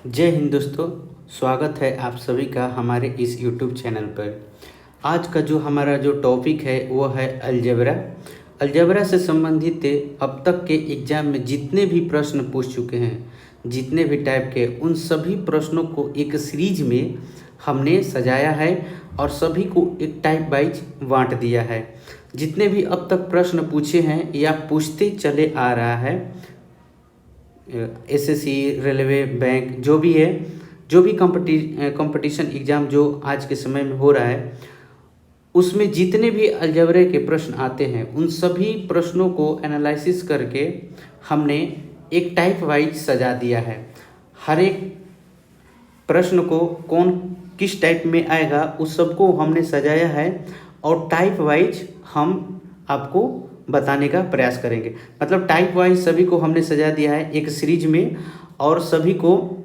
जय हिंद दोस्तों, स्वागत है आप सभी का हमारे इस यूट्यूब चैनल पर। आज का जो हमारा टॉपिक है वो है अलजेब्रा। अलजेब्रा से संबंधित अब तक के एग्ज़ाम में जितने भी प्रश्न पूछ चुके हैं, जितने भी टाइप के, उन सभी प्रश्नों को एक सीरीज में हमने सजाया है और सभी को एक टाइप वाइज बांट दिया है। जितने भी अब तक प्रश्न पूछे हैं या पूछते चले आ रहा है, एसएससी, रेलवे, बैंक, जो भी है, जो भी कंपटीशन एग्ज़ाम जो आज के समय में हो रहा है, उसमें जितने भी अलजेब्रा के प्रश्न आते हैं उन सभी प्रश्नों को एनालिसिस करके हमने एक टाइप वाइज सजा दिया है। हर एक प्रश्न को कौन किस टाइप में आएगा उस सबको हमने सजाया है और टाइप वाइज हम आपको बताने का प्रयास करेंगे। मतलब टाइप वाइज सभी को हमने सजा दिया है एक सीरीज में, और सभी को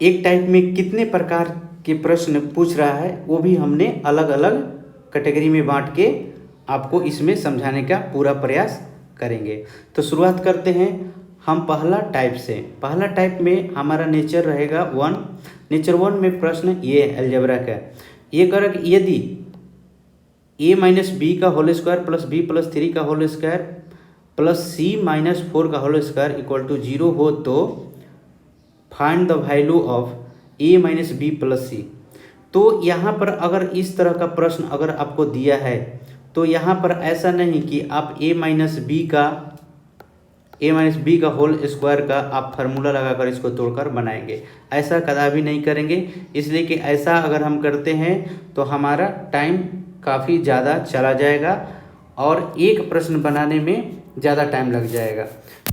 एक टाइप में कितने प्रकार के प्रश्न पूछ रहा है वो भी हमने अलग अलग कैटेगरी में बांट के आपको इसमें समझाने का पूरा प्रयास करेंगे। तो शुरुआत करते हैं हम पहला टाइप से। पहला टाइप में हमारा नेचर रहेगा 1। नेचर 1 में प्रश्न ये अलजेब्रा का ये करें कि यदि a माइनस बी का whole square plus B plus 3 का whole square plus c minus 4 का होल स्क्वायर इक्वल टू 0 हो तो find the value of a minus B plus C. तो यहाँ पर अगर इस तरह का प्रश्न अगर आपको दिया है तो यहाँ पर ऐसा नहीं कि आप a माइनस बी का होल स्क्वायर का आप फार्मूला लगाकर इसको तोड़कर बनाएंगे, ऐसा कदापि नहीं करेंगे। इसलिए कि ऐसा अगर हम करते हैं तो हमारा टाइम काफ़ी ज़्यादा चला जाएगा और एक प्रश्न बनाने में ज़्यादा टाइम लग जाएगा।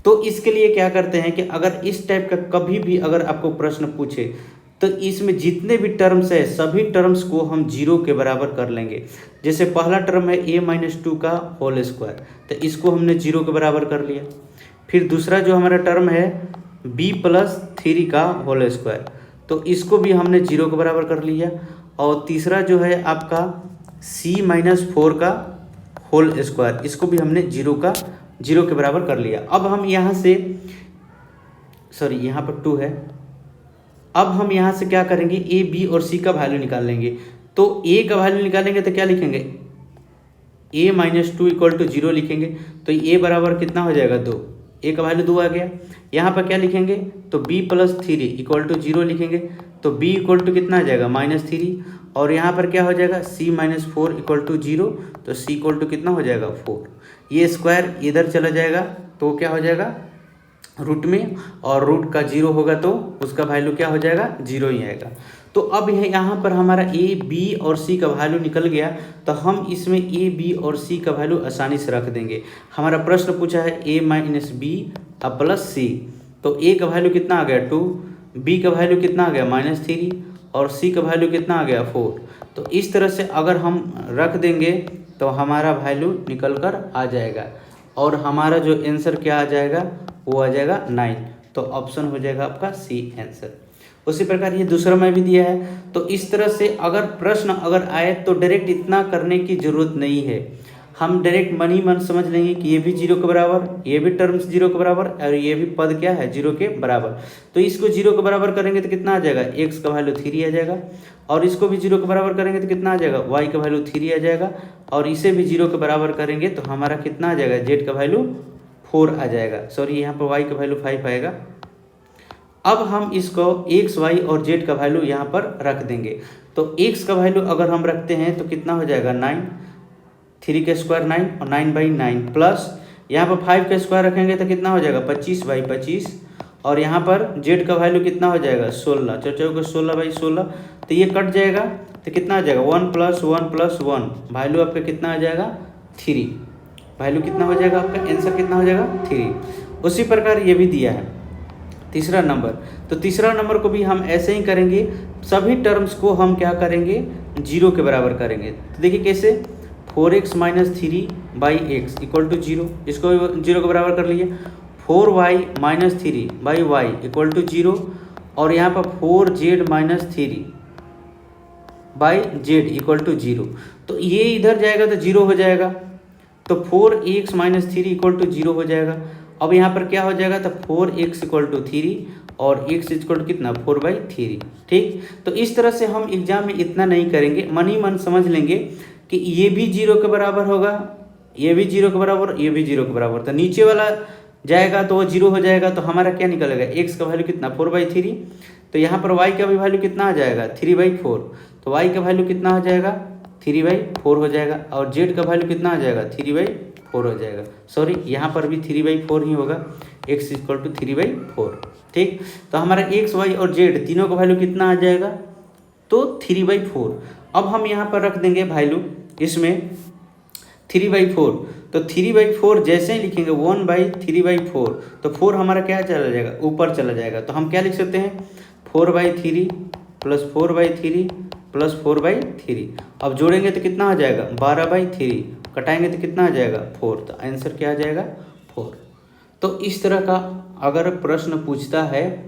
तो इसके लिए क्या करते हैं कि अगर इस टाइप का कभी भी अगर आपको प्रश्न पूछे तो इसमें जितने भी टर्म्स है सभी टर्म्स को हम 0 के बराबर कर लेंगे। जैसे पहला टर्म है a माइनस 2 का होल स्क्वायर, तो इसको हमने 0 के बराबर कर लिया। फिर दूसरा जो हमारा टर्म है b प्लस 3 का होल स्क्वायर, तो इसको भी हमने 0 के बराबर कर लिया। और तीसरा जो है आपका c माइनस 4 का होल स्क्वायर, इसको भी हमने 0 के बराबर कर लिया। अब हम यहाँ से यहाँ पर 2 है। अब हम यहाँ से क्या करेंगे, a b और c का वैल्यू निकाल लेंगे। तो a का वैल्यू निकालेंगे तो क्या लिखेंगे, a माइनस 2 इक्वल टू 0 लिखेंगे। तो a बराबर कितना हो जाएगा 2, a का वैल्यू 2 आ गया। यहाँ पर क्या लिखेंगे तो b प्लस 3 इक्वल टू 0 लिखेंगे। तो b इक्वल टू कितना आ जाएगा -3, और यहाँ पर क्या हो जाएगा c माइनस 4 इक्वल टू 0, तो c इक्वल टू कितना हो जाएगा 4। ये स्क्वायर इधर चला जाएगा तो क्या हो जाएगा रूट में, और रूट का 0 होगा तो उसका वैल्यू क्या हो जाएगा 0 ही आएगा। तो अब यहाँ पर हमारा a b और c का वैल्यू निकल गया, तो हम इसमें a b और c का वैल्यू आसानी से रख देंगे। हमारा प्रश्न पूछा है a minus B plus c, तो a का वैल्यू कितना आ गया 2, b का वैल्यू कितना आ गया -3 और c का वैल्यू कितना आ गया 4। तो इस तरह से अगर हम रख देंगे तो हमारा वैल्यू निकल कर आ जाएगा और हमारा जो आंसर क्या आ जाएगा वो आ जाएगा 9। तो ऑप्शन हो जाएगा आपका सी आंसर। उसी प्रकार ये दूसरा में भी दिया है। तो इस तरह से अगर प्रश्न अगर आए तो डायरेक्ट इतना करने की ज़रूरत नहीं है। हम डायरेक्ट मन ही मन समझ लेंगे कि ये भी 0 के बराबर, ये भी टर्म्स 0 के बराबर, और ये भी पद क्या है 0 के बराबर। तो इसको 0 के बराबर करेंगे तो कितना आ जाएगा, x का वैल्यू 3 आ जाएगा, और इसको भी 0 के बराबर करेंगे तो कितना आ जाएगा y का वैल्यू 3 आ जाएगा, और इसे भी 0 के बराबर करेंगे तो हमारा कितना आ जाएगा z का वैल्यू 4 आ जाएगा। सॉरी, यहाँ पर y का वैल्यू 5 आएगा। अब हम इसको x, y और z का वैल्यू यहाँ पर रख देंगे। तो x का वैल्यू अगर हम रखते हैं तो कितना हो जाएगा 9, 3 का स्क्वायर 9 और 9/9 प्लस यहाँ पर 5 का स्क्वायर रखेंगे तो कितना हो जाएगा 25/25, और यहाँ पर z का वैल्यू कितना हो जाएगा 16, 16/16, तो ये कट जाएगा तो कितना आ जाएगा 1 + 1 + 1, वैल्यू आपका कितना आ जाएगा 3। वैल्यू कितना हो जाएगा आपका आंसर कितना हो जाएगा 3। उसी प्रकार ये भी दिया है तीसरा नंबर। तो तीसरा नंबर को भी हम ऐसे ही करेंगे, सभी टर्म्स को हम क्या करेंगे 0 के बराबर करेंगे। तो देखिए कैसे, 4x - 3/x इक्वल टू 0, इसको 0 के बराबर कर लिए। 4y - 3/y इक्वल टू 0, और यहाँ पर 4z - 3/z इक्वल टू 0। तो ये इधर जाएगा तो 0 हो जाएगा, तो 4x - 3 इक्वल टू 0 हो जाएगा। अब यहाँ पर क्या हो जाएगा, तो 4x इक्वल टू 3 और x इक्वल टू कितना 4/3। ठीक, तो इस तरह से हम एग्जाम में इतना नहीं करेंगे, मन ही मन समझ लेंगे कि ये भी 0 के बराबर होगा, ये भी 0 के बराबर, ये भी 0 के बराबर, तो नीचे वाला जाएगा तो वो 0 हो जाएगा, तो हमारा क्या निकलेगा, x का वैल्यू कितना 4/3। तो यहाँ पर y का भी वैल्यू कितना आ जाएगा 3/4, तो y का वैल्यू कितना हो जाएगा 3/4 हो जाएगा, और z का वैल्यू कितना आ जाएगा 3/4 हो जाएगा। सॉरी, यहाँ पर भी 3/4 ही होगा, x इक्वल टू 3/4। ठीक, तो हमारा x y और z तीनों का वैल्यू कितना आ जाएगा, तो 3/4। अब हम यहाँ पर रख देंगे वैल्यू इसमें 3/4, तो 3/4 जैसे ही लिखेंगे 1/3/4, तो 4 हमारा क्या चला जाएगा, ऊपर चला जाएगा, तो हम क्या लिख सकते हैं 4/3 प्लस 4/3 प्लस 4/3। अब जोड़ेंगे तो कितना आ जाएगा 12/3, कटाएंगे तो कितना आ जाएगा 4, तो आंसर क्या आ जाएगा 4। तो इस तरह का अगर प्रश्न पूछता है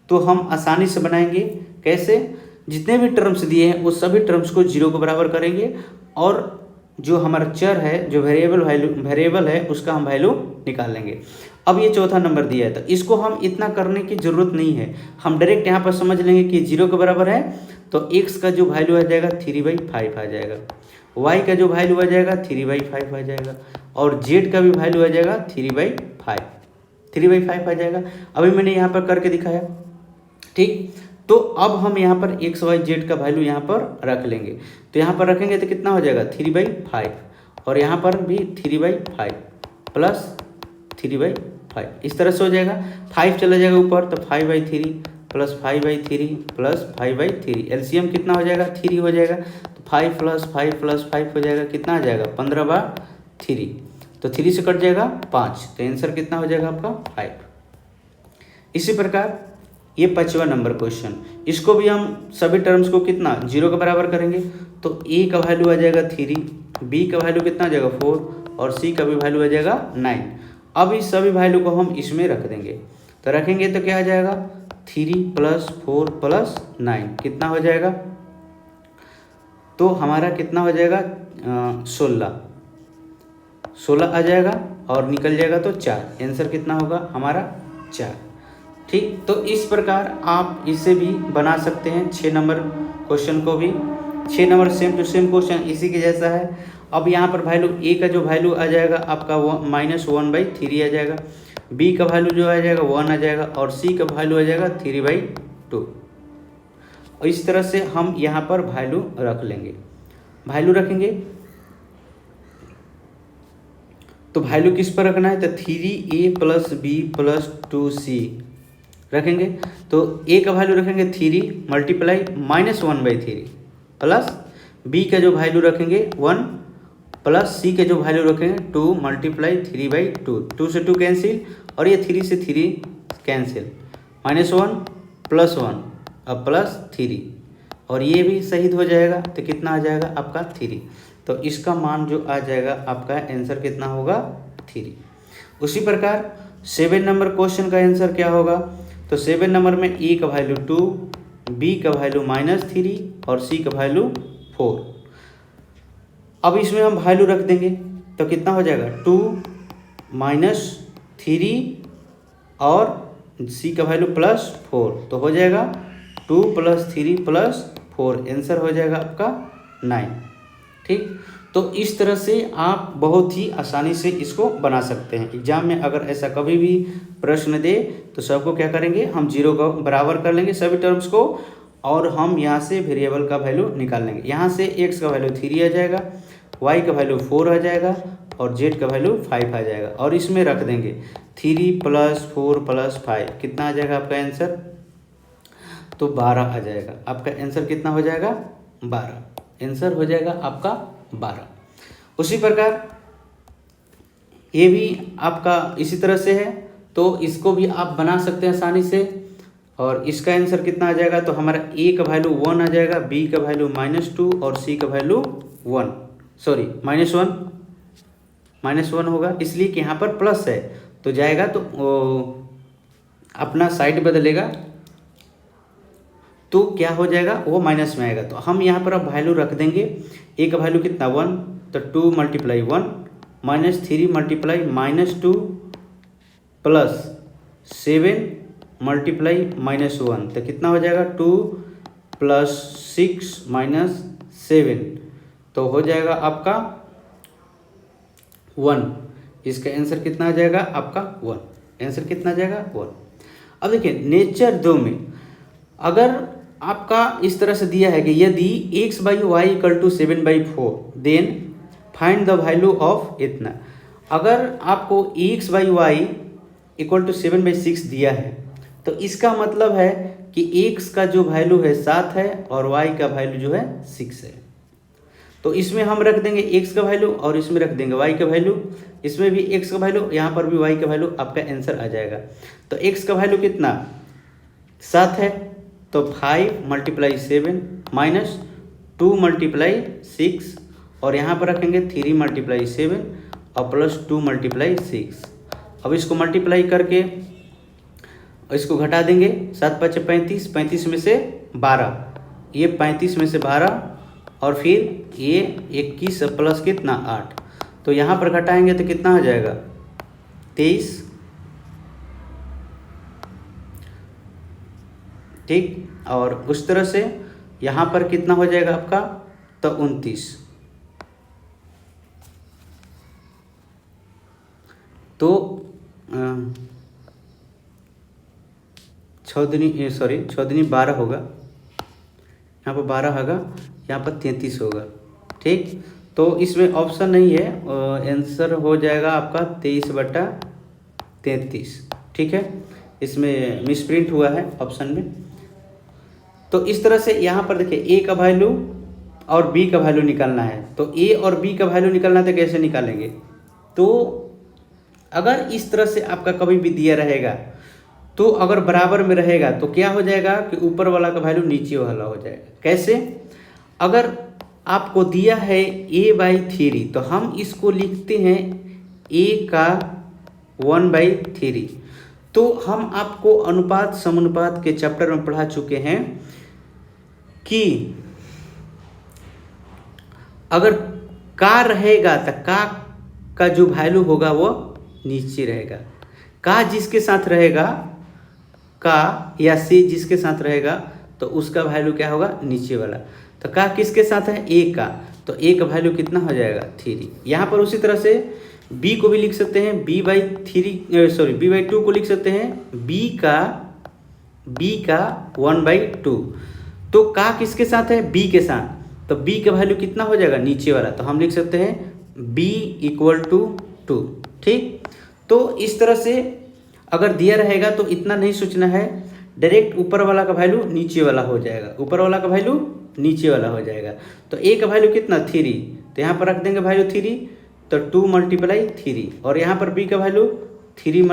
तो हम आसानी से बनाएंगे। कैसे, जितने भी टर्म्स दिए हैं उस सभी टर्म्स को 0 के बराबर करेंगे, और जो हमारा चर है, जो वेरिएबल है, उसका हम वैल्यू निकाल लेंगे। अब ये चौथा नंबर दिया है, तो इसको हम इतना करने की ज़रूरत नहीं है, हम डायरेक्ट यहाँ पर समझ लेंगे कि 0 के बराबर है, तो x का जो वैल्यू आ जाएगा 3/5 आ जाएगा, y का जो वैल्यू आ जाएगा 3/5 आ जाएगा, और z का भी वैल्यू आ जाएगा 3/5 आ जाएगा। अभी मैंने यहाँ पर करके दिखाया। ठीक, तो अब हम यहाँ पर x y z का वैल्यू यहाँ पर रख लेंगे, तो यहाँ पर रखेंगे तो कितना हो जाएगा 3/5, और यहाँ पर भी 3/5 प्लस 3/5, इस तरह से हो जाएगा। 5 चला जाएगा ऊपर, तो 5/3 प्लस 5/3 प्लस 5/3, एलसीएम कितना हो जाएगा 3 हो जाएगा, तो 5 प्लस 5 प्लस 5 हो जाएगा, कितना आ जाएगा 15/3, तो 3 से कट जाएगा 5, तो आंसर कितना हो जाएगा आपका 5। इसी प्रकार ये 5वां नंबर क्वेश्चन, इसको भी हम सभी टर्म्स को कितना 0 के बराबर करेंगे, तो a का वैल्यू आ जाएगा 3, b का वैल्यू कितना आ जाएगा 4, और c का भी वैल्यू आ जाएगा 9। अब इस सभी वैल्यू को हम इसमें रख देंगे, तो रखेंगे तो क्या आ जाएगा 3 प्लस 4 प्लस 9, कितना हो जाएगा, तो हमारा कितना हो जाएगा 16 आ जाएगा, और निकल जाएगा तो 4, आंसर कितना होगा हमारा 4। ठीक, तो इस प्रकार आप इसे भी बना सकते हैं 6 नंबर क्वेश्चन को भी। 6 नंबर सेम टू सेम क्वेश्चन इसी के जैसा है। अब यहाँ पर वैल्यू a का जो वैल्यू आ जाएगा आपका -1/3 आ जाएगा, b का वैल्यू जो आ जाएगा 1 आ जाएगा, और c का वैल्यू आ जाएगा 3/2। और इस तरह से हम यहाँ पर वैल्यू रख लेंगे, वैल्यू रखेंगे तो वैल्यू किस पर रखना है, तो 3a plus b plus 2c रखेंगे, तो a का वैल्यू रखेंगे 3 मल्टीप्लाई -1/3 प्लस b का जो वैल्यू रखेंगे 1 प्लस c का जो वैल्यू रखेंगे 2 मल्टीप्लाई 3/2, 2 से 2 कैंसिल, और ये 3 से 3 कैंसिल, -1 प्लस 1 अब प्लस 3, और ये भी शहीद हो जाएगा, तो कितना आ जाएगा आपका 3, तो इसका मान जो आ जाएगा आपका आंसर कितना होगा 3। उसी प्रकार 7 नंबर क्वेश्चन का आंसर क्या होगा, तो 7 नंबर में a का वैल्यू 2, b का वैल्यू -3 और c का वैल्यू 4। अब इसमें हम वैल्यू रख देंगे तो कितना हो जाएगा 2 -3 और c का वैल्यू +4, तो हो जाएगा 2 + 3 + 4, आंसर हो जाएगा आपका 9। ठीक, तो इस तरह से आप बहुत ही आसानी से इसको बना सकते हैं। एग्जाम में अगर ऐसा कभी भी प्रश्न दे तो सबको क्या करेंगे, हम 0 का बराबर कर लेंगे सभी टर्म्स को, और हम यहाँ से वेरिएबल का वैल्यू निकाल लेंगे। यहाँ से x का वैल्यू 3 आ जाएगा, y का वैल्यू 4 आ जाएगा, और z का वैल्यू 5 आ जाएगा, और इसमें रख देंगे 3 + 4 + 5, कितना आ जाएगा आपका आंसर, तो 12 आ जाएगा। आपका आंसर कितना हो जाएगा 12, आंसर हो जाएगा आपका 12। उसी प्रकार ये भी आपका इसी तरह से है, तो इसको भी आप बना सकते हैं आसानी से, और इसका आंसर कितना आ जाएगा, तो हमारा a का वैल्यू 1 आ जाएगा, b का वैल्यू -2 और c का वैल्यू -1 होगा, इसलिए कि यहाँ पर प्लस है तो जाएगा तो अपना साइड बदलेगा, तो क्या हो जाएगा वो माइनस में आएगा। तो हम यहाँ पर अब वैल्यू रख देंगे, a का वैल्यू कितना 1, तो 2 × 1 -3 × -2 प्लस 7 मल्टीप्लाई -1, तो कितना हो जाएगा 2 + 6 - 7, तो हो जाएगा आपका 1। इसका आंसर कितना आ जाएगा आपका 1। आंसर कितना आ जाएगा 1। अब देखिए नेचर 2 में अगर आपका इस तरह से दिया है कि यदि x/y = 7/4 then find the value of इतना। अगर आपको x/y = 7/6 दिया है तो इसका मतलब है कि x का जो वैल्यू है 7 है और y का वैल्यू जो है 6 है। तो इसमें हम रख देंगे x का वैल्यू और इसमें रख देंगे y का वैल्यू, इसमें भी x का वैल्यू, यहाँ पर भी y का वैल्यू, आपका आंसर आ जाएगा। तो x का वैल्यू कितना 7 है, तो 5 × 7 माइनस 2 × 6 और यहाँ पर रखेंगे 3 × 7 और प्लस 2 × 6। अब इसको मल्टीप्लाई करके इसको घटा देंगे, 7 × 5 = 35, 35 में से 12, ये 35 में से 12 और फिर ये 21 प्लस कितना 8, तो यहाँ पर घटाएंगे तो कितना हो जाएगा 23, ठीक। और उस तरह से यहाँ पर कितना हो जाएगा आपका, तो 29। तो 6 दूनी 12 होगा, यहाँ पर 12 होगा, यहाँ पर 33 होगा, ठीक। तो इसमें ऑप्शन नहीं है, आंसर हो जाएगा आपका 23/33, ठीक है। इसमें मिसप्रिंट हुआ है ऑप्शन में। तो इस तरह से यहाँ पर देखिए a का वैल्यू और b का वैल्यू निकालना है। तो a और b का वैल्यू निकालना है तो कैसे निकालेंगे, तो अगर इस तरह से आपका कभी भी दिया रहेगा तो अगर बराबर में रहेगा तो क्या हो जाएगा कि ऊपर वाला का वैल्यू नीचे वाला हो जाएगा। कैसे, अगर आपको दिया है a/3 तो हम इसको लिखते हैं a का 1/3। तो हम आपको अनुपात समानुपात के चैप्टर में पढ़ा चुके हैं कि अगर का रहेगा तो का जो वैल्यू होगा वो नीचे रहेगा, का जिसके साथ रहेगा, का या से जिसके साथ रहेगा तो उसका वैल्यू क्या होगा नीचे वाला। तो का किसके साथ है a का, तो a का वैल्यू कितना हो जाएगा 3। यहाँ पर उसी तरह से b को भी लिख सकते हैं b/2 को लिख सकते हैं b का 1/2। तो का किसके साथ है b के साथ, तो b का वैल्यू कितना हो जाएगा नीचे वाला, तो हम लिख सकते हैं b = 2, ठीक। तो इस तरह से अगर दिया रहेगा तो इतना नहीं सोचना है, डायरेक्ट ऊपर वाला का वैल्यू नीचे वाला हो जाएगा, ऊपर वाला का वैल्यू नीचे वाला हो जाएगा। तो a का वैल्यू कितना 3, तो यहाँ पर रख देंगे वैल्यू 3, तो 2 × 3 और यहाँ पर b का वैल्यू 3 ×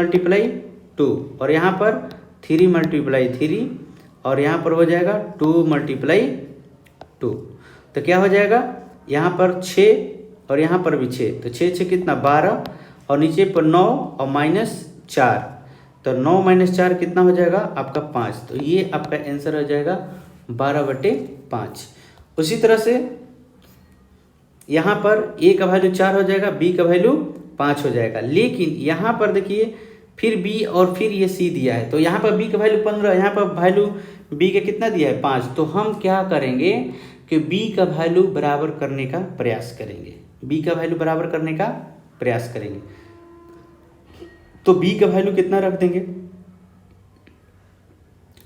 2 और यहाँ पर 3 × 3 और यहाँ पर हो जाएगा 2 × 2। तो क्या हो जाएगा यहाँ पर 6 और यहाँ पर भी 6, तो 6 कितना 12 और नीचे पर 9 और -4, तो 9 - 4 कितना हो जाएगा आपका 5। तो ये आपका आंसर हो जाएगा 12/5। उसी तरह से यहाँ पर a का वैल्यू 4 हो जाएगा, b का वैल्यू 5 हो जाएगा। लेकिन यहाँ पर देखिए फिर b और फिर ये c दिया है, तो यहाँ पर b का वैल्यू 15, यहाँ पर वैल्यू b का कितना दिया है 5। तो हम क्या करेंगे कि b का वैल्यू बराबर करने का प्रयास करेंगे, b का वैल्यू बराबर करने का प्रयास करेंगे। तो b का वैल्यू कितना रख देंगे,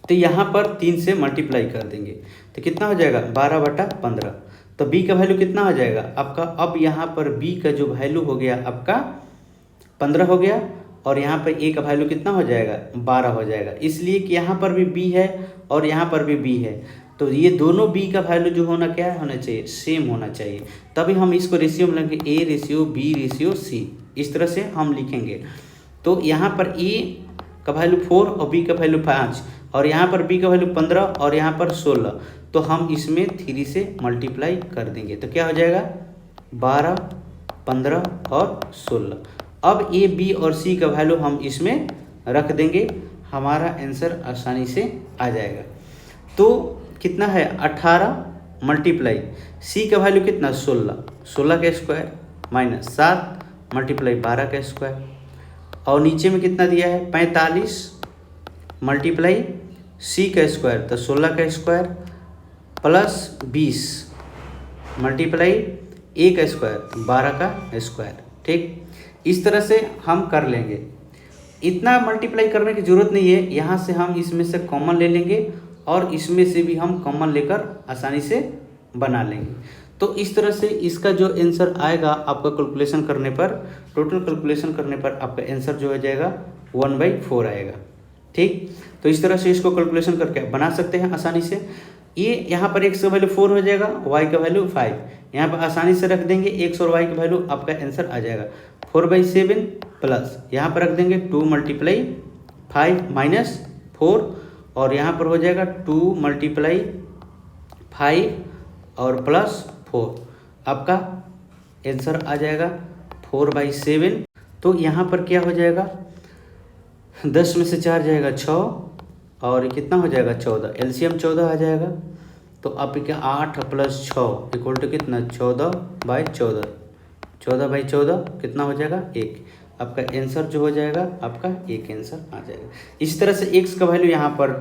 तो यहाँ पर 3 से मल्टीप्लाई कर देंगे तो कितना हो जाएगा 12/15। तो b का वैल्यू कितना हो जाएगा आपका, अब यहाँ पर b का जो वैल्यू हो गया आपका 15 हो गया और यहाँ पर a का वैल्यू कितना हो जाएगा 12 हो जाएगा, इसलिए कि यहाँ पर भी b है और यहाँ पर भी b है। तो ये दोनों b का वैल्यू जो होना क्या होना चाहिए, सेम होना चाहिए, तभी हम इसको रेशियो में लेंगे a/b/c, इस तरह से हम लिखेंगे। तो यहाँ पर a का वैल्यू 4 और b का वैल्यू 5 और यहाँ पर b का वैल्यू 15 और यहाँ पर 16, तो हम इसमें 3 से मल्टीप्लाई कर देंगे तो क्या हो जाएगा 12, 15 और 16। अब a, b और c का वैल्यू हम इसमें रख देंगे, हमारा आंसर आसानी से आ जाएगा। तो कितना है 18 मल्टीप्लाई c का वैल्यू कितना 16 का स्क्वायर -7 मल्टीप्लाई 12 का स्क्वायर और नीचे में कितना दिया है 45 मल्टीप्लाई सी का स्क्वायर तो 16 का स्क्वायर प्लस 20 मल्टीप्लाई ए का स्क्वायर 12 का स्क्वायर। ठीक, इस तरह से हम कर लेंगे। इतना मल्टीप्लाई करने की ज़रूरत नहीं है, यहाँ से हम इसमें से कॉमन ले लेंगे और इसमें से भी हम कॉमन लेकर आसानी से बना लेंगे। तो इस तरह से इसका जो आंसर आएगा आपका कैलकुलेशन करने पर, टोटल कैलकुलेशन करने पर आपका आंसर जो हो जाएगा 1/4 आएगा। ठीक, तो इस तरह से इसको कैलकुलेशन करके बना सकते हैं आसानी से। ये यहाँ पर x का वैल्यू 4 हो जाएगा, y का वैल्यू 5, यहाँ पर आसानी से रख देंगे x और y का वैल्यू, आपका आंसर आ जाएगा 4/7 प्लस यहाँ पर रख देंगे 2 मल्टीप्लाई 5 माइनस 4 और यहाँ पर हो जाएगा 2 मल्टीप्लाई 5 और प्लस 4, आपका आंसर आ जाएगा 4/7। तो यहाँ पर क्या हो जाएगा 10 में से 4 जाएगा 6 और कितना हो जाएगा 14, एलसीएम 14 आ जाएगा। तो आपके 8 प्लस 6 इक्वल टू कितना 14/14, 14/14 कितना हो जाएगा 1, आपका आंसर जो हो जाएगा आपका एक आंसर आ जाएगा। इस तरह से x का वैल्यू यहाँ पर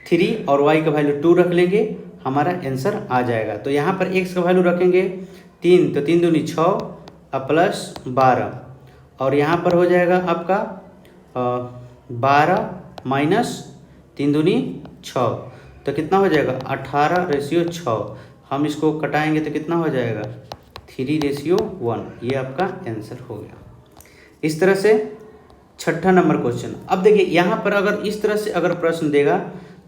3 और y का वैल्यू 2 रख लेंगे, हमारा आंसर आ जाएगा। तो यहाँ पर x का वैल्यू रखेंगे 3 तो 3 दूनी 6 और प्लस 12 और यहाँ पर हो जाएगा आपका 12 माइनस 3 दूनी 6 तो कितना हो जाएगा 18/6। हम इसको कटाएंगे तो कितना हो जाएगा 3/1, ये आपका आंसर हो गया। इस तरह से छठा नंबर क्वेश्चन। अब देखिए यहाँ पर अगर इस तरह से अगर प्रश्न देगा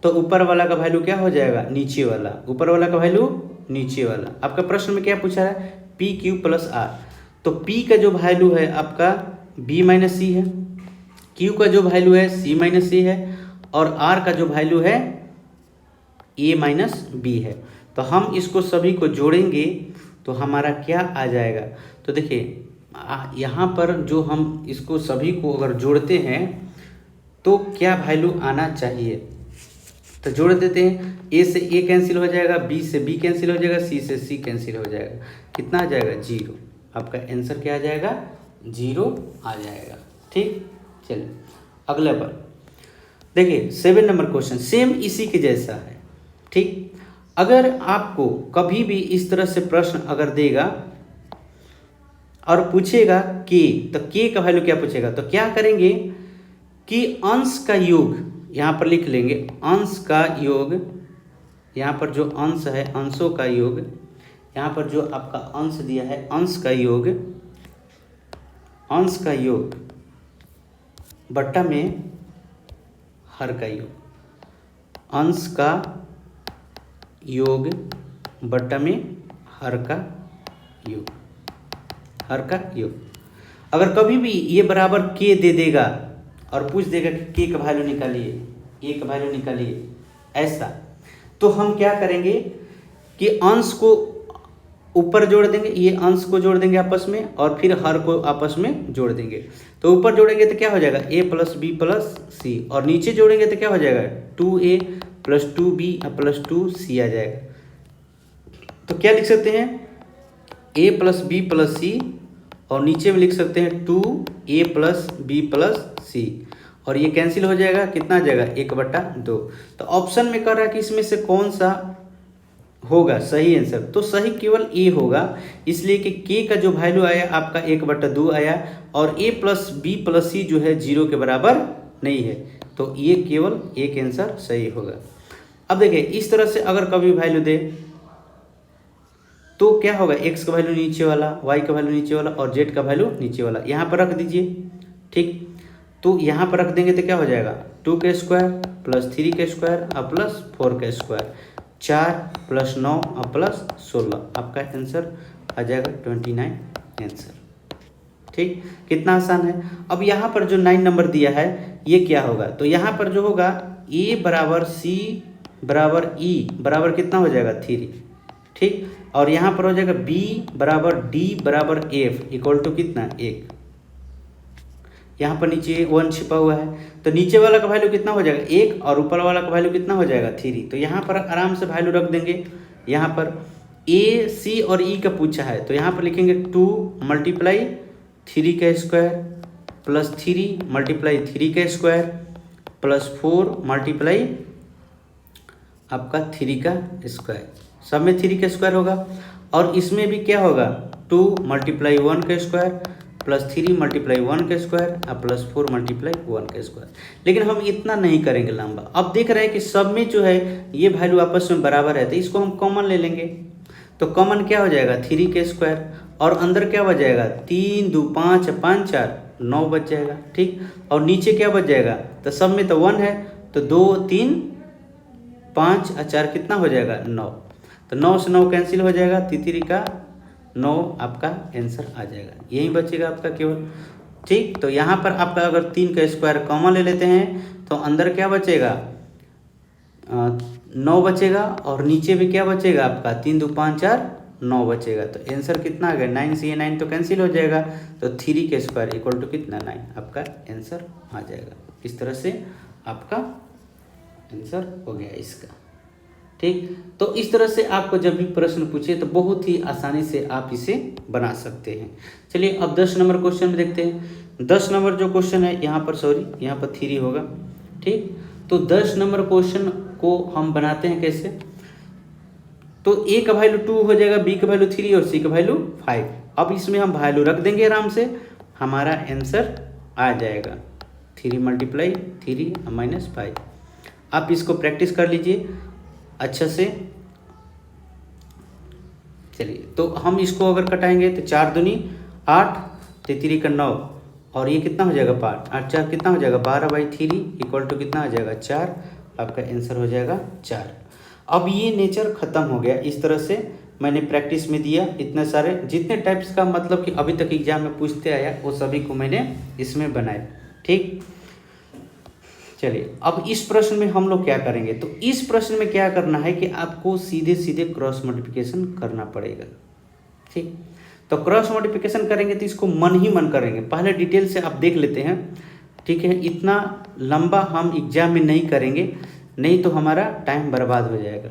तो ऊपर वाला का वैल्यू क्या हो जाएगा नीचे वाला, ऊपर वाला का वैल्यू नीचे वाला। आपका प्रश्न में क्या पूछा है PQ + R, तो P का जो वैल्यू है आपका B - C है, Q का जो वैल्यू है C - C है और R का जो वैल्यू है A - B है। तो हम इसको सभी को जोड़ेंगे तो हमारा क्या आ जाएगा। तो देखिए यहाँ पर जो हम इसको सभी को अगर जोड़ते हैं तो क्या वैल्यू आना चाहिए, तो जोड़ देते हैं। A से A कैंसिल हो जाएगा, B से B कैंसिल हो जाएगा, C से C कैंसिल हो जाएगा, कितना आ जाएगा 0। आपका आंसर क्या आ जाएगा 0 आ जाएगा। ठीक, चलिए अगला पर देखिए 7 नंबर क्वेश्चन सेम इसी के जैसा है। ठीक, अगर आपको कभी भी इस तरह से प्रश्न अगर देगा और पूछेगा के, तो के का वैल्यू क्या पूछेगा, तो क्या करेंगे कि अंश का योग यहाँ पर लिख लेंगे, अंश का योग, यहाँ पर जो अंश है अंशों का योग, यहाँ पर जो आपका अंश दिया है अंश का योग, अंश का योग बट्टा में हर का योग, अंश का योग बट्टा में हर का योग, हर का योग। अगर कभी भी ये बराबर के दे देगा और पूछ देगा कि के का वैल्यू निकालिए, ए का वैल्यू निकालिए ऐसा, तो हम क्या करेंगे कि अंश को ऊपर जोड़ देंगे, ये अंश को जोड़ देंगे आपस में और फिर हर को आपस में जोड़ देंगे। तो ऊपर जोड़ेंगे तो क्या हो जाएगा a + b + c और नीचे जोड़ेंगे तो क्या हो जाएगा 2a + 2b + 2c आ जाएगा। तो क्या लिख सकते हैं a + b + c और नीचे में लिख सकते हैं 2a + b + c और ये कैंसिल हो जाएगा, कितना आ जाएगा 1/2। तो ऑप्शन में कह रहा है कि इसमें से कौन सा होगा सही आंसर, तो सही केवल ए होगा, इसलिए कि के का जो वैल्यू आया आपका 1/2 आया और a + b + c जो है 0 के बराबर नहीं है, तो ये केवल एक आंसर सही होगा। अब देखिए इस तरह से अगर कभी वैल्यू दे तो क्या होगा x का वैल्यू नीचे वाला, y का वैल्यू नीचे वाला और z का वैल्यू नीचे वाला, यहाँ पर रख दीजिए। ठीक, तो यहाँ पर रख देंगे तो क्या हो जाएगा 2 का स्क्वायर + 3 का स्क्वायर + 4 का स्क्वायर, 4 + 9 + 16, आपका आंसर आ जाएगा 29 आंसर। ठीक, कितना आसान है। अब यहाँ पर जो 9 नंबर दिया है ये क्या होगा, तो यहाँ पर जो होगा a = c = e बराबर कितना हो जाएगा 3। ठीक, और यहाँ पर हो जाएगा b = d = f equal to कितना 1, यहाँ पर नीचे 1 छिपा हुआ है, तो नीचे वाला का वैल्यू कितना हो जाएगा 1 और ऊपर वाला का वैल्यू कितना हो जाएगा 3। तो यहाँ पर आराम से वैल्यू रख देंगे। यहाँ पर a c और e का पूछा है तो यहाँ पर लिखेंगे 2 × 3 का स्क्वायर प्लस 3 मल्टीप्लाई 3 का स्क्वायर प्लस 4 मल्टीप्लाई आपका 3 का स्क्वायर, सब में 3 का स्क्वायर होगा। और इसमें भी क्या होगा 2 मल्टीप्लाई 1 का स्क्वायर प्लस 3 मल्टीप्लाई 1 का स्क्वायर और प्लस 4 मल्टीप्लाई 1 का स्क्वायर। लेकिन हम इतना नहीं करेंगे लंबा। अब देख रहे हैं कि सब में जो है ये वैल्यू आपस में बराबर है, तो इसको हम कॉमन ले लेंगे। तो कॉमन क्या हो जाएगा 3 का स्क्वायर और अंदर क्या बच जाएगा 3 2 5 5 4 9 बच जाएगा, ठीक। और नीचे क्या बच जाएगा, तो सब में तो 1 है, तो 2 3 5 और 4 कितना हो जाएगा 9। तो 9 से 9 कैंसिल हो जाएगा, 3 का 9 आपका आंसर आ जाएगा, यही बचेगा आपका केवल, ठीक। तो यहाँ पर आपका अगर 3 का स्क्वायर कॉमन ले लेते हैं तो अंदर क्या बचेगा 9 बचेगा और नीचे भी क्या बचेगा आपका 3 2 5 4 9 बचेगा। तो आंसर कितना आ गया 9 से ये 9 तो कैंसिल हो जाएगा, तो 3 का स्क्वायर इक्वल टू कितना 9 आपका आंसर आ जाएगा। इस तरह से आपका आंसर हो गया इसका, ठीक। तो इस तरह से आपको जब भी प्रश्न पूछे तो बहुत ही आसानी से आप इसे बना सकते हैं। चलिए अब 10 नंबर क्वेश्चन में देखते हैं। 10 नंबर जो क्वेश्चन है यहाँ पर यहाँ पर 3 होगा, ठीक। तो 10 नंबर क्वेश्चन को हम बनाते हैं कैसे, तो ए का वैल्यू 2 हो जाएगा, बी का वैल्यू 3 और सी का वैल्यू 5। अब इसमें हम वैल्यू रख देंगे आराम से, हमारा आंसर आ जाएगा 3 मल्टीप्लाई 3 माइनस 5। आप इसको प्रैक्टिस कर लीजिए अच्छा से। चलिए तो हम इसको अगर कटाएंगे तो 4 दूनी 8 3 का 9 और ये कितना हो जाएगा 5 8 4 कितना हो जाएगा 12/3 इक्वल टू कितना आ जाएगा 4। आपका आंसर हो जाएगा 4। अब ये नेचर ख़त्म हो गया। इस तरह से मैंने प्रैक्टिस में दिया, इतने सारे जितने टाइप्स का मतलब कि अभी तक एग्जाम में पूछते आया वो सभी को मैंने इसमें बनाया, ठीक। चलिए अब इस प्रश्न में हम लोग क्या करेंगे, तो इस प्रश्न में क्या करना है कि आपको सीधे सीधे क्रॉस मल्टीप्लिकेशन करना पड़ेगा, ठीक। तो क्रॉस मल्टीप्लिकेशन करेंगे तो इसको मन ही मन करेंगे, पहले डिटेल से आप देख लेते हैं, ठीक है। इतना लंबा हम एग्जाम में नहीं करेंगे, नहीं तो हमारा टाइम बर्बाद हो जाएगा,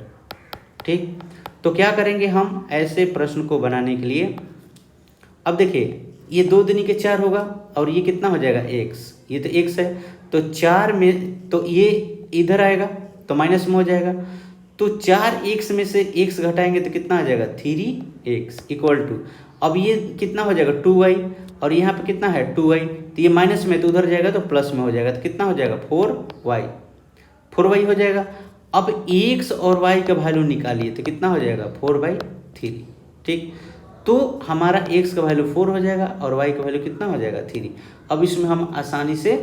ठीक। तो क्या करेंगे हम ऐसे प्रश्न को बनाने के लिए, अब देखिए ये 2 दूनी के 4 होगा और ये कितना हो जाएगा x, ये तो x है, तो 4 में तो ये इधर आएगा तो माइनस में हो जाएगा, तो 4x में से x घटाएंगे तो कितना आ जाएगा 3x इक्वल टू, अब ये कितना हो जाएगा 2y और यहाँ पे कितना है 2y, तो ये माइनस में तो उधर जाएगा तो प्लस में हो जाएगा, तो कितना हो जाएगा 4y हो जाएगा। अब x और y का वैल्यू निकालिए तो कितना हो जाएगा 4/3, ठीक। तो हमारा x का वैल्यू 4 हो जाएगा और y का वैल्यू कितना हो जाएगा 3। अब इसमें हम आसानी से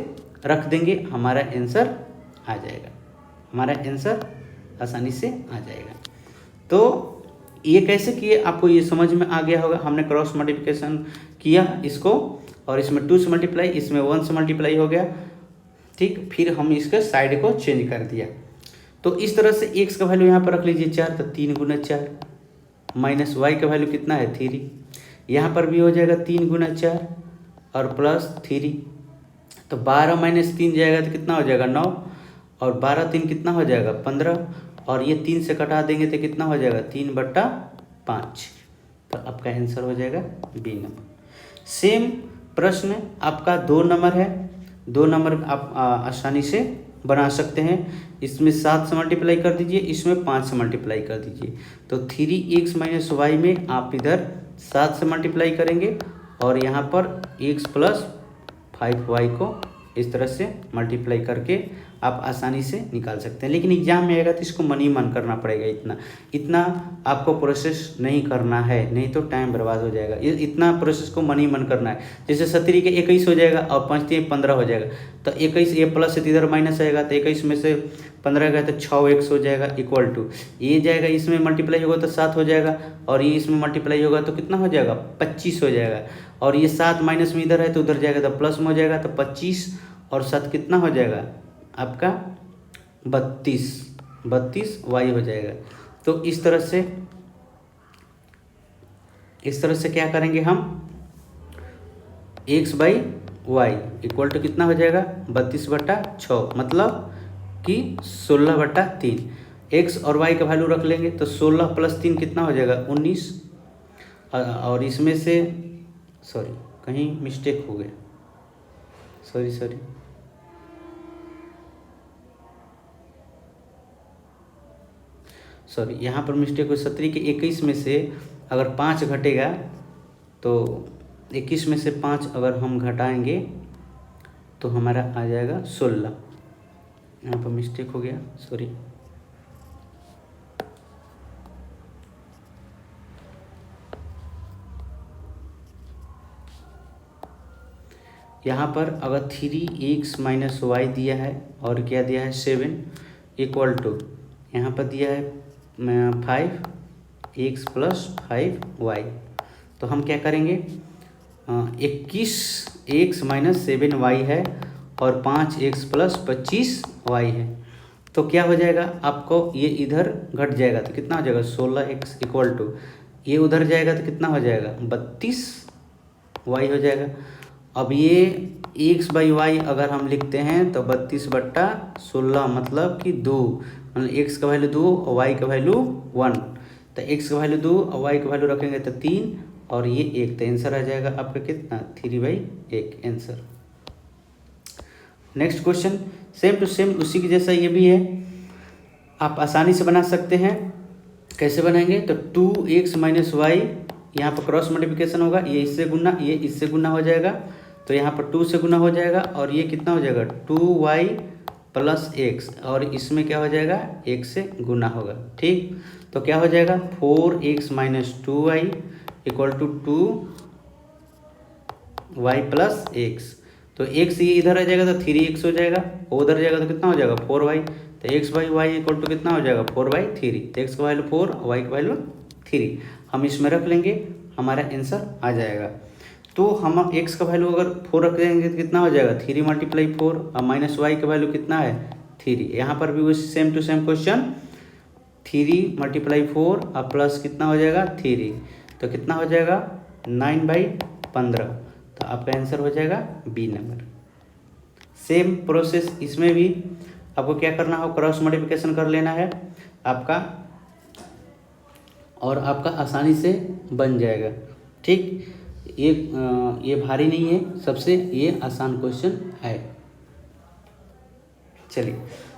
रख देंगे, हमारा आंसर आ जाएगा, हमारा आंसर आसानी से आ जाएगा। तो ये कैसे किए आपको ये समझ में आ गया होगा। हमने क्रॉस मल्टीप्लिकेशन किया इसको और इसमें 2 से मल्टीप्लाई, इसमें 1 से मल्टीप्लाई हो गया, ठीक। फिर हम इसके साइड को चेंज कर दिया। तो इस तरह से x का वैल्यू यहाँ पर रख लीजिए 4, तो 3 गुना 4 माइनस y का वैल्यू कितना है 3, यहाँ पर भी हो जाएगा 3 गुना 4 और प्लस 3, तो 12 माइनस 3 जाएगा तो कितना हो जाएगा 9 और 12 3 कितना हो जाएगा 15 और ये 3 से कटा देंगे तो कितना हो जाएगा 3/5। तो आपका आंसर हो जाएगा बी नंबर। सेम प्रश्न आपका 2 नंबर है, 2 नंबर आप आसानी से बना सकते हैं। इसमें 7 से मल्टीप्लाई कर दीजिए, इसमें 5 से मल्टीप्लाई कर दीजिए, तो 3x माइनस वाई में आप इधर 7 से मल्टीप्लाई करेंगे और यहाँ पर x प्लस 5y को इस तरह से मल्टीप्लाई करके आप आसानी से निकाल सकते हैं। लेकिन एग्जाम में आएगा तो इसको मन ही मन करना पड़ेगा, इतना आपको प्रोसेस नहीं करना है, नहीं तो टाइम बर्बाद हो जाएगा। इतना प्रोसेस को मन ही मन करना है। जैसे 17 के 21 हो जाएगा और 5 3 15 हो जाएगा, तो 21 ये प्लस से इधर माइनस आएगा, तो 21 में से 15 गया तो 6x हो जाएगा इक्वल टू, ये जाएगा इसमें मल्टीप्लाई होगा तो 7 हो जाएगा और ये इसमें मल्टीप्लाई होगा तो कितना हो जाएगा 25 हो जाएगा, और ये 7 माइनस में इधर है तो उधर जाएगा तो प्लस में हो जाएगा, तो 25 और 7 कितना हो जाएगा आपका 32 वाई हो जाएगा। तो इस तरह से क्या करेंगे हम, x/y इक्वल टू कितना हो जाएगा 32/6, मतलब कि 16/3। x और y का वैल्यू रख लेंगे तो 16 + 3 कितना हो जाएगा 19, और इसमें से कहीं मिस्टेक हो गया, सॉरी यहाँ पर मिस्टेक हो। 17 के 21 में से अगर 5 घटेगा तो 21 में से 5 अगर हम घटाएंगे तो हमारा आ जाएगा 16। यहाँ पर मिस्टेक हो गया, सॉरी। यहाँ पर अगर 3x माइनस वाई दिया है और क्या दिया है 7 इक्वल टू, यहाँ पर दिया है 5x प्लस 5y, तो हम क्या करेंगे 21x माइनस 7y है और 5x प्लस 25y है, तो क्या हो जाएगा आपको, ये इधर घट जाएगा तो कितना हो जाएगा 16x इक्वल टू, ये उधर जाएगा तो कितना हो जाएगा 32y हो जाएगा। अब ये x बाई वाई अगर हम लिखते हैं तो 32/16 मतलब कि 2, मतलब x का वैल्यू 2 और y का वैल्यू 1, तो x का वैल्यू 2 और y का वैल्यू रखेंगे तो 3 और ये 1, तो आंसर आ जाएगा आपका कितना 3/1 answer. Next question same to same उसी के जैसा ये भी है, आप आसानी से बना सकते हैं। कैसे बनाएंगे तो 2x माइनस वाई, यहाँ पर क्रॉस मल्टीप्लिकेशन होगा, ये इससे गुना ये इससे गुना हो जाएगा, तो यहाँ पर 2 से गुना हो जाएगा और ये कितना हो जाएगा 2y प्लस x, और इसमें क्या हो जाएगा 1 से गुना होगा। ठीक, तो क्या हो जाएगा 4x minus 2y equal to 2y plus x, तो x ये इधर आ जाएगा तो 3x हो जाएगा, उधर जाएगा तो कितना हो जाएगा 4y, तो x by Y equal to कितना हो जाएगा 4/3, तो x का वैल्यू 4 और y का वैल्यू 3, हम इसमें रख लेंगे, हमारा आंसर आ जाएगा। तो हम x का वैल्यू अगर 4 रख देंगे तो कितना हो जाएगा 3 मल्टीप्लाई 4 और माइनस वाई का वैल्यू कितना है 3, यहाँ पर भी वही same to same question 3 multiply 4 और प्लस कितना हो जाएगा 3, तो कितना हो जाएगा 9/15, तो आपका आंसर हो जाएगा बी नंबर। सेम प्रोसेस इसमें भी आपको क्या करना हो, क्रॉस मल्टीप्लिकेशन कर लेना है आपका, और आपका आसानी से बन जाएगा। ठीक, ये भारी नहीं है, सबसे ये आसान क्वेश्चन है। चलिए,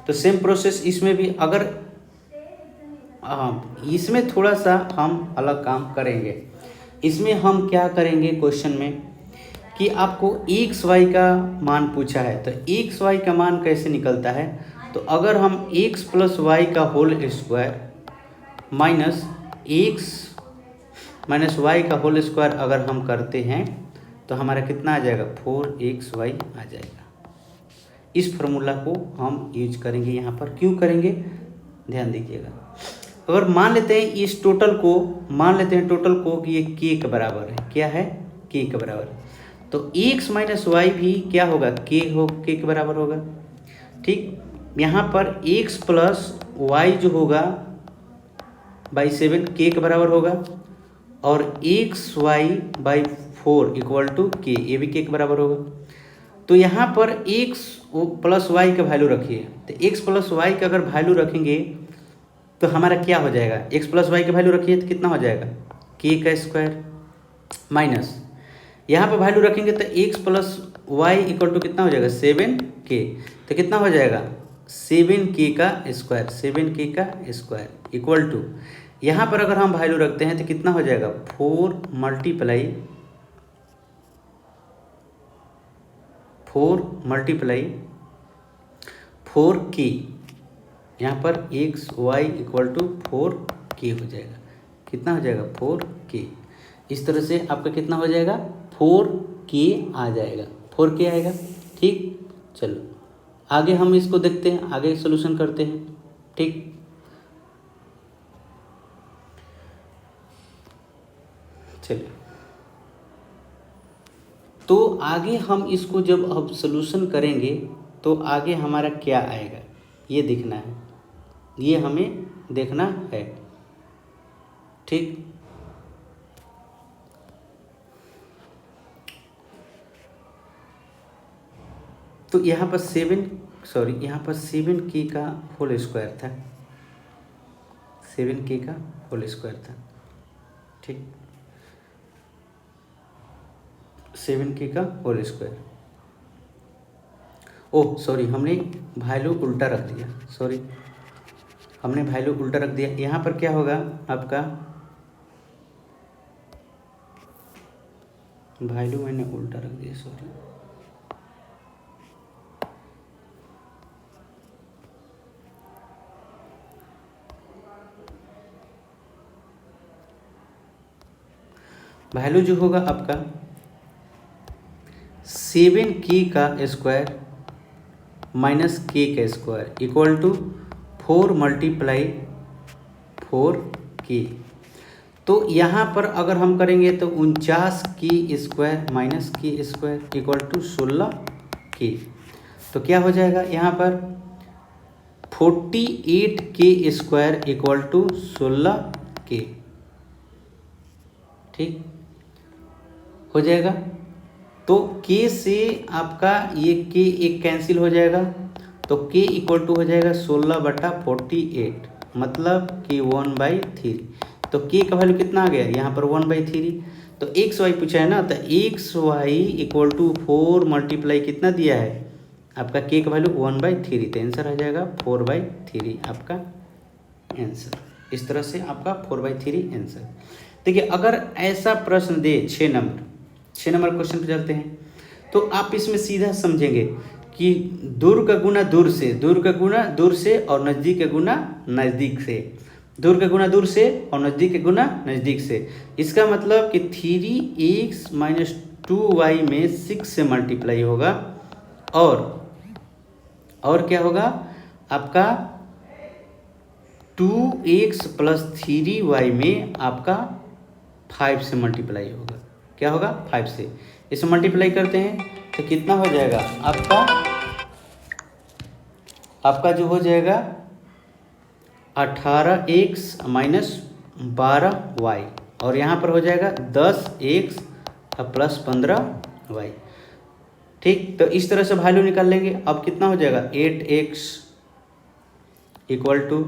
तो सेम प्रोसेस इसमें भी, अगर इसमें थोड़ा सा हम अलग काम करेंगे। इसमें हम क्या करेंगे क्वेश्चन में कि आपको एक्स वाई का मान पूछा है, तो एक्स वाई का मान कैसे निकलता है, तो अगर हम एक्स प्लस वाई का whole square minus X minus Y का होल स्क्वायर अगर हम करते हैं तो हमारा कितना आ जाएगा 4xy आ जाएगा। इस फार्मूला को हम यूज करेंगे यहाँ पर, क्यों करेंगे ध्यान दीजिएगा। अगर मान लेते हैं इस टोटल को, मान लेते हैं टोटल को कि ये k के बराबर है, क्या है k के बराबर है, तो x माइनस वाई भी क्या होगा k के बराबर होगा। ठीक, यहाँ पर x प्लस वाई जो होगा बाई 7 k के बराबर होगा, और X Y by 4 equal to के, ये भी के बराबर होगा। तो यहाँ पर एक्स प्लस वाई का वैल्यू रखिए, तो एक्स प्लस वाई का अगर वैल्यू रखेंगे तो हमारा क्या हो जाएगा, एक्स प्लस वाई का वैल्यू रखिए तो कितना हो जाएगा के का स्क्वायर माइनस, यहाँ पर वैल्यू रखेंगे तो X plus Y equal to कितना हो जाएगा 7k, तो कितना हो जाएगा 7k का स्क्वायर इक्वल टू, यहाँ पर अगर हम वैल्यू रखते हैं तो कितना हो जाएगा 4 मल्टीप्लाई 4k, यहाँ पर x Y equal to 4k हो जाएगा, कितना हो जाएगा 4k। इस तरह से आपका कितना हो जाएगा 4k आ जाएगा, 4k आएगा। ठीक, चलो आगे हम इसको देखते हैं, आगे सोल्यूशन करते हैं। ठीक, चलिए, तो आगे हम इसको जब अब सोल्यूशन करेंगे तो आगे हमारा क्या आएगा ये देखना है, ये हमें देखना है। ठीक, तो यहाँ पर 7k का होल स्क्वायर था, 7k का होल स्क्वायर था। ठीक, 7k का होल स्क्वायर, ओह सॉरी, हमने वैल्यू उल्टा रख दिया, सॉरी हमने वैल्यू उल्टा रख दिया। यहाँ पर क्या होगा आपका, वैल्यू मैंने उल्टा रख दिया, सॉरी। वैल्यू जो होगा आपका 7k का स्क्वायर माइनस k का square equal to 4 multiply 4k। तो यहाँ पर अगर हम करेंगे तो 49k square minus k square equal to 16k। तो क्या हो जाएगा यहाँ पर 48k square equal to 16k, ठीक हो जाएगा। तो k से आपका ये k एक कैंसिल हो जाएगा, तो k इक्वल टू हो जाएगा 16/48, मतलब कि 1/3। तो k का वैल्यू कितना आ गया यहाँ पर 1/3। तो एक्स वाई पूछा है ना, तो X Y equal to 4 multiply कितना दिया है आपका k का वैल्यू 1/3, तो आंसर आ जाएगा 4/3 आपका आंसर। इस तरह से आपका 4/3 आंसर। देखिए अगर ऐसा प्रश्न दे 6 नंबर क्वेश्चन पे चलते हैं, तो आप इसमें सीधा समझेंगे कि दूर का गुना दूर से, दूर का गुना दूर से और नज़दीक का गुना नज़दीक से, दूर का गुना दूर से और नज़दीक का गुना नज़दीक से। इसका मतलब कि 3x माइनस 2y में 6 से मल्टीप्लाई होगा, और क्या होगा आपका 2x प्लस 3y में आपका 5 से मल्टीप्लाई होगा। क्या होगा 5 से, इसे मल्टीप्लाई करते हैं तो कितना हो जाएगा आपका जो हो जाएगा 18x माइनस 12y, और यहाँ पर हो जाएगा 10x प्लस 15y, ठीक। तो इस तरह से वैल्यू निकाल लेंगे। अब कितना हो जाएगा 8x इक्वल टू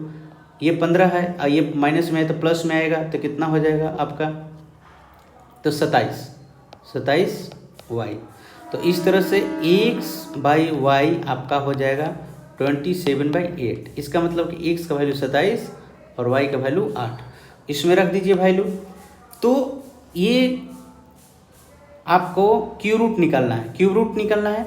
ये 15 है और ये माइनस में है तो प्लस में आएगा, तो कितना हो जाएगा आपका, तो 27y। तो इस तरह से x/y आपका हो जाएगा 27/8। इसका मतलब कि x का वैल्यू 27 और y का वैल्यू 8, इसमें रख दीजिए वैल्यू। तो ये आपको क्यूब रूट निकालना है,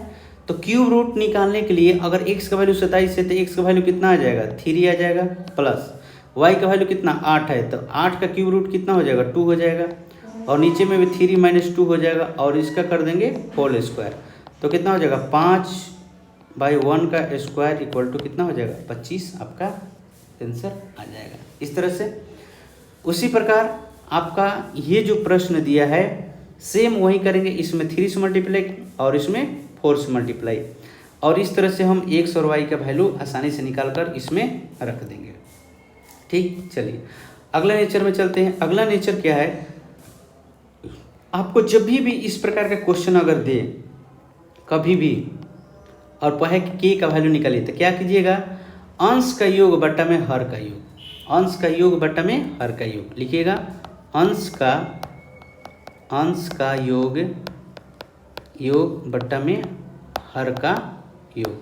तो क्यूब रूट निकालने के लिए अगर x का वैल्यू 27 है तो x का वैल्यू कितना आ जाएगा 3 आ जाएगा, प्लस y का वैल्यू कितना 8 है, तो 8 का क्यूब रूट कितना हो जाएगा 2 हो जाएगा, और नीचे में भी 3 माइनस 2 हो जाएगा, और इसका कर देंगे होल स्क्वायर, तो कितना हो जाएगा 5/1 का स्क्वायर इक्वल टू कितना हो जाएगा 25, आपका आंसर आ जाएगा। इस तरह से उसी प्रकार आपका ये जो प्रश्न दिया है सेम वही करेंगे, इसमें 3 से मल्टीप्लाई और इसमें 4 से मल्टीप्लाई, और इस तरह से हम x और y का वैल्यू आसानी से निकाल कर इसमें रख देंगे, ठीक। चलिए अगला नेचर में चलते हैं। अगला नेचर क्या है, आपको जब भी इस प्रकार का क्वेश्चन अगर दे कभी भी और कहे कि k का वैल्यू निकालिए, तो क्या कीजिएगा अंश का योग बट्टा में हर का योग, अंश का योग बट्टा में हर का योग लिखिएगा, अंश का योग बट्टा में हर का योग।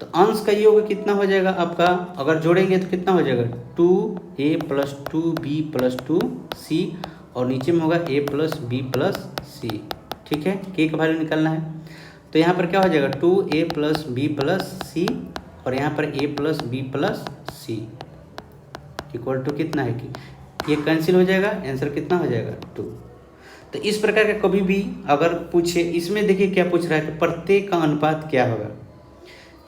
तो अंश का योग कितना हो जाएगा आपका, अगर जोड़ेंगे तो कितना हो जाएगा 2a plus 2b plus 2c, और नीचे में होगा a plus b plus c, ठीक है। k का वैल्यू निकालना है, तो यहाँ पर क्या हो जाएगा 2a plus b plus c, और यहाँ पर a plus b plus c equal to कितना है कि ये कैंसिल हो जाएगा, आंसर कितना हो जाएगा 2। तो इस प्रकार का कभी भी अगर पूछे, इसमें देखिए क्या पूछ रहा है कि प्रत्येक का अनुपात क्या होगा,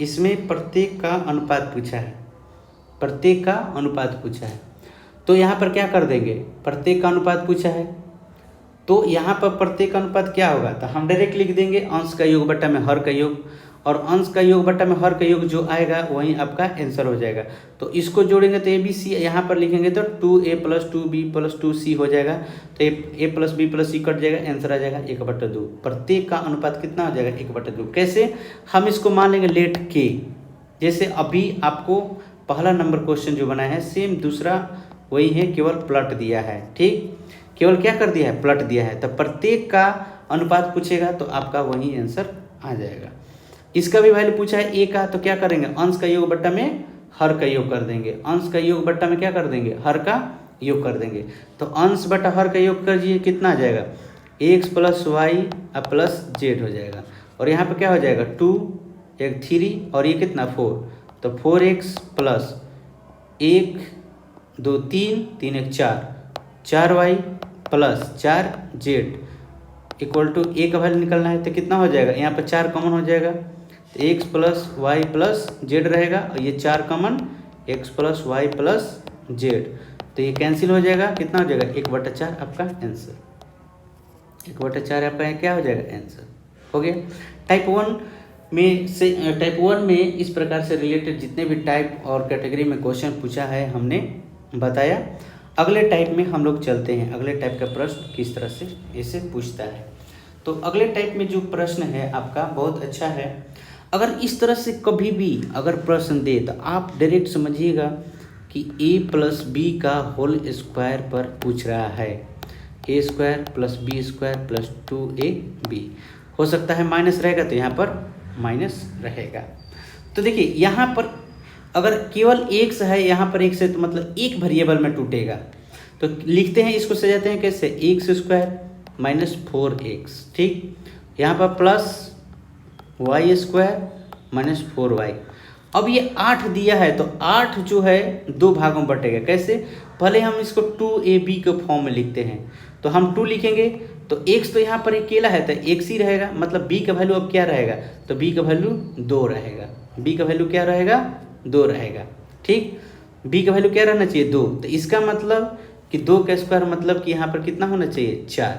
इसमें प्रत्येक का अनुपात पूछा है, प्रत्येक का अनुपात पूछा है, तो यहाँ पर क्या कर देंगे, प्रत्येक का अनुपात पूछा है तो यहाँ पर प्रत्येक का अनुपात क्या होगा, तो हम डायरेक्ट लिख देंगे अंश का योग बट्टा में हर का योग, और अंश का योग बट्टा में हर का योग जो आएगा वही आपका आंसर हो जाएगा। तो इसको जोड़ेंगे तो ए बी सी यहाँ पर लिखेंगे तो 2a plus 2b plus 2c हो जाएगा, तो a plus b plus c cut जाएगा, आंसर आ जाएगा 1/2। प्रत्येक का अनुपात कितना हो जाएगा 1/2। कैसे, हम इसको मान लेंगे लेट k, जैसे अभी आपको पहला नंबर क्वेश्चन जो बना है सेम दूसरा वही है, केवल प्लट दिया है, ठीक, केवल क्या कर दिया है प्लट दिया है, तो प्रत्येक का अनुपात पूछेगा तो आपका वही आंसर आ जाएगा। इसका भी वैल्यू पूछा है ए का, तो क्या करेंगे, अंश का योग बट्टा में हर का योग कर देंगे। अंश का योग बट्टा में क्या कर देंगे, हर का योग कर देंगे। तो अंश बट्टा हर का योग करिए, कितना आ जाएगा, X plus Y plus Z हो जाएगा। और यहाँ पे क्या हो जाएगा, 2 एक 3 और ये कितना 4, तो 4x plus 1 2 3 3 1 4y plus 4z equal to A का वैल्यू निकलना है, तो कितना हो जाएगा, यहाँ पर 4 कॉमन हो जाएगा, तो X plus Y plus Z रहेगा, और ये 4 common X plus Y plus Z, तो ये कैंसिल हो जाएगा, कितना हो जाएगा 1/4 आपका आंसर। 1/4 आपका क्या हो जाएगा, आंसर हो गया। टाइप 1 में इस प्रकार से रिलेटेड जितने भी टाइप और कैटेगरी में क्वेश्चन पूछा है हमने बताया। अगले टाइप में हम लोग चलते हैं, अगले टाइप का प्रश्न किस तरह से इसे पूछता है। तो अगले टाइप में जो प्रश्न है आपका बहुत अच्छा है। अगर इस तरह से कभी भी अगर प्रश्न दे तो आप डायरेक्ट समझिएगा कि a प्लस बी का होल स्क्वायर पर पूछ रहा है, a square plus B square plus 2ab। हो सकता है माइनस रहेगा तो यहाँ पर माइनस रहेगा। तो देखिए यहाँ पर अगर केवल x है, यहाँ पर x है, तो मतलब एक वेरिएबल में टूटेगा। तो लिखते हैं, इसको सजाते हैं कैसे, एक्स स्क्वायर माइनस 4x, ठीक, यहाँ पर plus Y square minus 4y। अब ये 8 दिया है, तो 8 जो है 2 भागों में बटेगा, कैसे, पहले हम इसको 2ab के फॉर्म में लिखते हैं, तो हम 2 लिखेंगे, तो x तो यहाँ पर अकेला है तो x ही रहेगा, मतलब b का वैल्यू अब क्या रहेगा, तो b का वैल्यू 2 रहेगा, b का वैल्यू क्या रहेगा, 2 रहेगा, ठीक, b का वैल्यू क्या रहना चाहिए, 2। तो इसका मतलब कि 2 का स्क्वायर मतलब कि यहाँ पर कितना होना चाहिए, 4,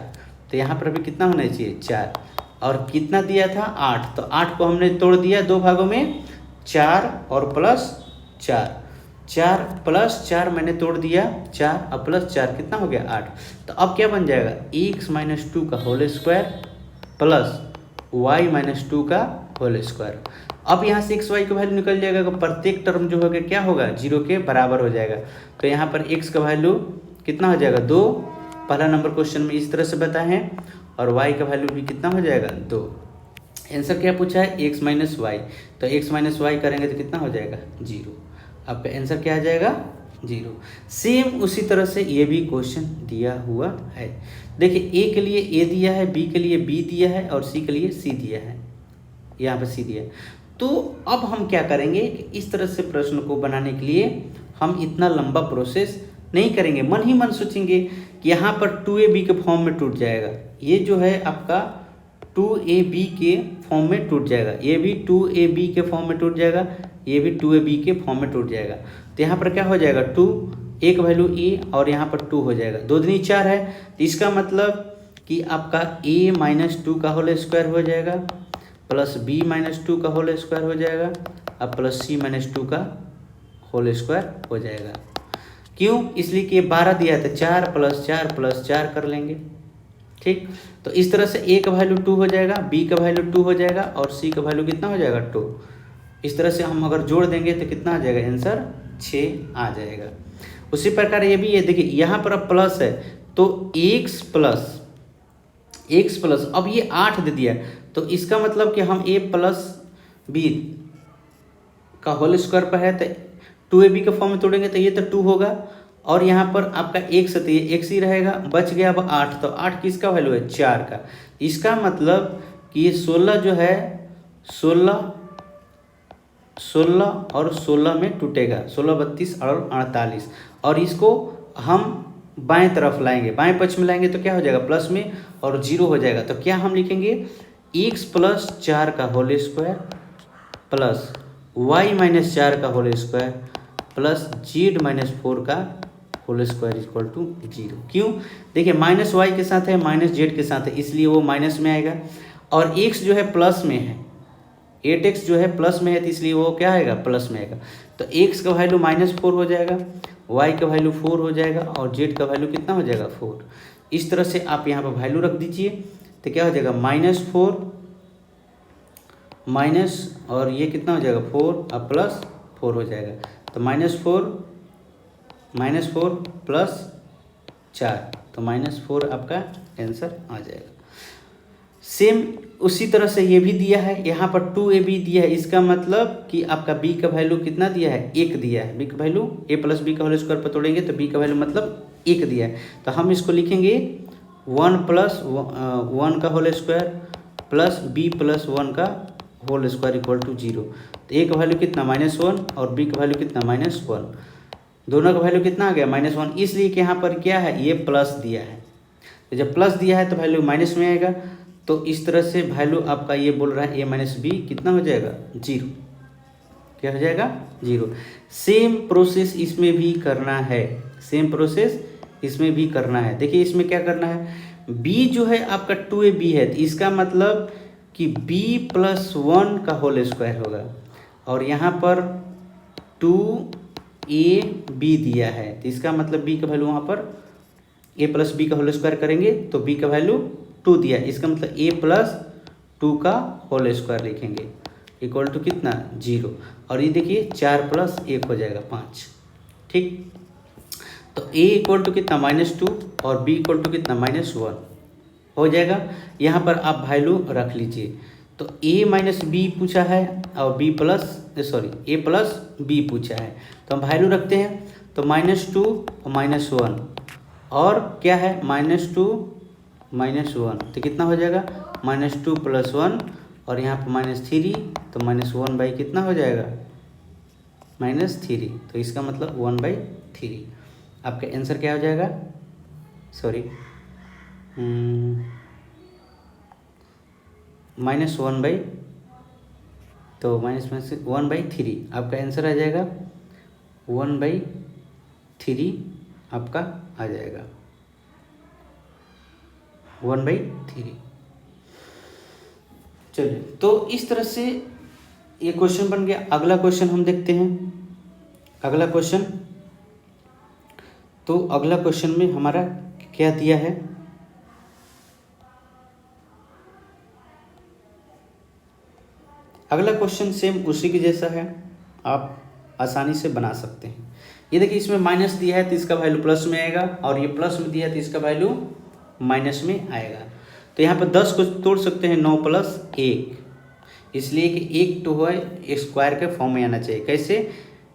तो यहाँ पर अभी कितना होना चाहिए, 4, और कितना दिया था 8, तो 8 को हमने तोड़ दिया 2 भागों में, 4 और प्लस 4, 4 प्लस 4 मैंने तोड़ दिया 4 और प्लस 4 कितना हो गया 8। तो अब क्या बन जाएगा, x माइनस 2 का whole square plus y minus 2 का होल स्क्वायर। अब यहाँ से x y का वैल्यू निकल जाएगा, तो प्रत्येक टर्म जो होगा क्या होगा, 0 के बराबर हो जाएगा। तो यहाँ पर x का वैल्यू कितना हो जाएगा, 2, पहला नंबर क्वेश्चन में इस तरह से बताए हैं, और y का वैल्यू भी कितना हो जाएगा, 2। आंसर क्या पूछा है, x माइनस वाई, तो x माइनस वाई करेंगे तो कितना हो जाएगा, 0। आपका आंसर क्या आ जाएगा, 0। सेम उसी तरह से ये भी क्वेश्चन दिया हुआ है। देखिए a के लिए a दिया है, b के लिए b दिया है, और c के लिए c दिया है, यहाँ पर c दिया है। तो अब हम क्या करेंगे कि इस तरह से प्रश्न को बनाने के लिए हम इतना लंबा प्रोसेस नहीं करेंगे, मन ही मन सोचेंगे कि यहाँ पर 2ab के फॉर्म में टूट जाएगा, ये जो है आपका 2ab के फॉर्म में टूट जाएगा, ये भी 2ab के फॉर्म में टूट जाएगा, ये भी 2ab के फॉर्म में टूट जाएगा। तो यहाँ पर क्या हो जाएगा, 2, एक वैल्यू a और यहाँ पर 2 हो जाएगा, 2 दूनी 4 है, तो इसका मतलब कि आपका a माइनस 2 का होल स्क्वायर हो जाएगा, प्लस b माइनस 2 का होल स्क्वायर हो जाएगा, अब प्लस c माइनस 2 का होल स्क्वायर हो जाएगा। क्यों, इसलिए कि 12 दिया था, 4 प्लस 4 प्लस 4 कर लेंगे, ठीक। तो इस तरह से a का वैल्यू 2 हो जाएगा, b का वैल्यू 2 हो जाएगा, और c का वैल्यू कितना हो जाएगा, 2। इस तरह से हम अगर जोड़ देंगे तो कितना आ जाएगा, आंसर 6 आ जाएगा। उसी प्रकार ये भी है, देखिए यहाँ पर अब प्लस है, तो x प्लस अब ये 8 दे दिया, तो इसका मतलब कि हम a प्लस बी का होल स्क्वायर पर है, तो 2ab के फॉर्म में तोड़ेंगे तो ये तो 2 होगा, और यहाँ पर आपका x है तो ये x ही रहेगा, बच गया अब 8, तो 8 किसका वैल्यू है, 4 का। इसका मतलब कि ये 16 जो है 16 और 16 में टूटेगा, 16 32 और 48, और इसको हम बाएं तरफ लाएंगे, बाएं पक्ष में लाएंगे तो क्या हो जाएगा, प्लस में, और 0 हो जाएगा। तो क्या हम लिखेंगे, x प्लस 4 का whole square plus y minus 4 का whole square plus z minus 4 का होल स्क्वायर इक्वल टू 0। क्यों, देखिए माइनस वाई के साथ है, माइनस जेड के साथ है, इसलिए वो माइनस में आएगा, और x जो है प्लस में है, 8x जो है प्लस में है, तो इसलिए वो क्या आएगा, प्लस में आएगा। तो x का वैल्यू -4 हो जाएगा, y का वैल्यू 4 हो जाएगा, और z का वैल्यू कितना हो जाएगा, 4। इस तरह से आप यहाँ पर वैल्यू रख दीजिए, तो क्या हो जाएगा, -4 माइनस, और ये कितना हो जाएगा 4 अब प्लस 4 हो जाएगा, तो -4 प्लस 4, तो -4 आपका आंसर आ जाएगा। सेम उसी तरह से ये भी दिया है, यहाँ पर 2ab दिया है, इसका मतलब कि आपका b का वैल्यू कितना दिया है, 1 दिया है। b का वैल्यू a प्लस बी का होल स्क्वायर पर तोड़ेंगे तो b का वैल्यू मतलब 1 दिया है। तो हम इसको लिखेंगे 1 प्लस 1 का whole square plus b plus 1 का होल स्क्वायर इक्वल टू 0। तो a का वैल्यू कितना -1 और b का वैल्यू कितना -1, दोनों का वैल्यू कितना आ गया -1, इसलिए कि यहाँ पर क्या है, ये प्लस दिया है। तो जब प्लस दिया है तो वैल्यू माइनस में आएगा। तो इस तरह से वैल्यू आपका ये बोल रहा है a माइनस बी कितना हो जाएगा, 0। क्या हो जाएगा, 0। सेम प्रोसेस इसमें भी करना है, सेम प्रोसेस इसमें भी करना है। देखिए इसमें क्या करना है, b जो है आपका 2ab है, तो इसका मतलब कि b प्लस 1 का होल स्क्वायर होगा, और यहाँ पर 2ab दिया है, तो इसका मतलब b का वैल्यू वहाँ पर a प्लस बी का होल स्क्वायर करेंगे तो b का वैल्यू 2 दिया है, इसका मतलब a प्लस 2 का होल स्क्वायर लिखेंगे इक्वल टू कितना, 0। और ये देखिए 4 प्लस 1 हो जाएगा 5, ठीक। तो a इक्वल टू कितना -2 और b इक्वल टू कितना -1 हो जाएगा। यहाँ पर आप वैल्यू रख लीजिए। तो a माइनस बी पूछा है और a प्लस b पूछा है, तो हम वैल्यू रखते हैं। तो -2 और -1 और क्या है, -2 -1, तो कितना हो जाएगा, -2 + 1 और यहाँ पर -3, तो -1 बाई कितना हो जाएगा, -3। तो इसका मतलब 1/3 आपका आंसर क्या हो जाएगा, -1 तो -1/3 आपका आंसर आ जाएगा, 1/3 आपका आ जाएगा, 1/3। चलिए, तो इस तरह से ये क्वेश्चन बन गया। अगला क्वेश्चन हम देखते हैं। अगला क्वेश्चन, तो अगला क्वेश्चन में हमारा क्या दिया है, अगला क्वेश्चन सेम उसी के जैसा है, आप आसानी से बना सकते हैं। ये देखिए इसमें माइनस दिया है तो इसका वैल्यू प्लस में आएगा, और ये प्लस में दिया है तो इसका वैल्यू माइनस में आएगा। तो यहाँ पर 10 को तोड़ सकते हैं 9 + 1, इसलिए कि 1 तो है स्क्वायर के फॉर्म में आना चाहिए। कैसे,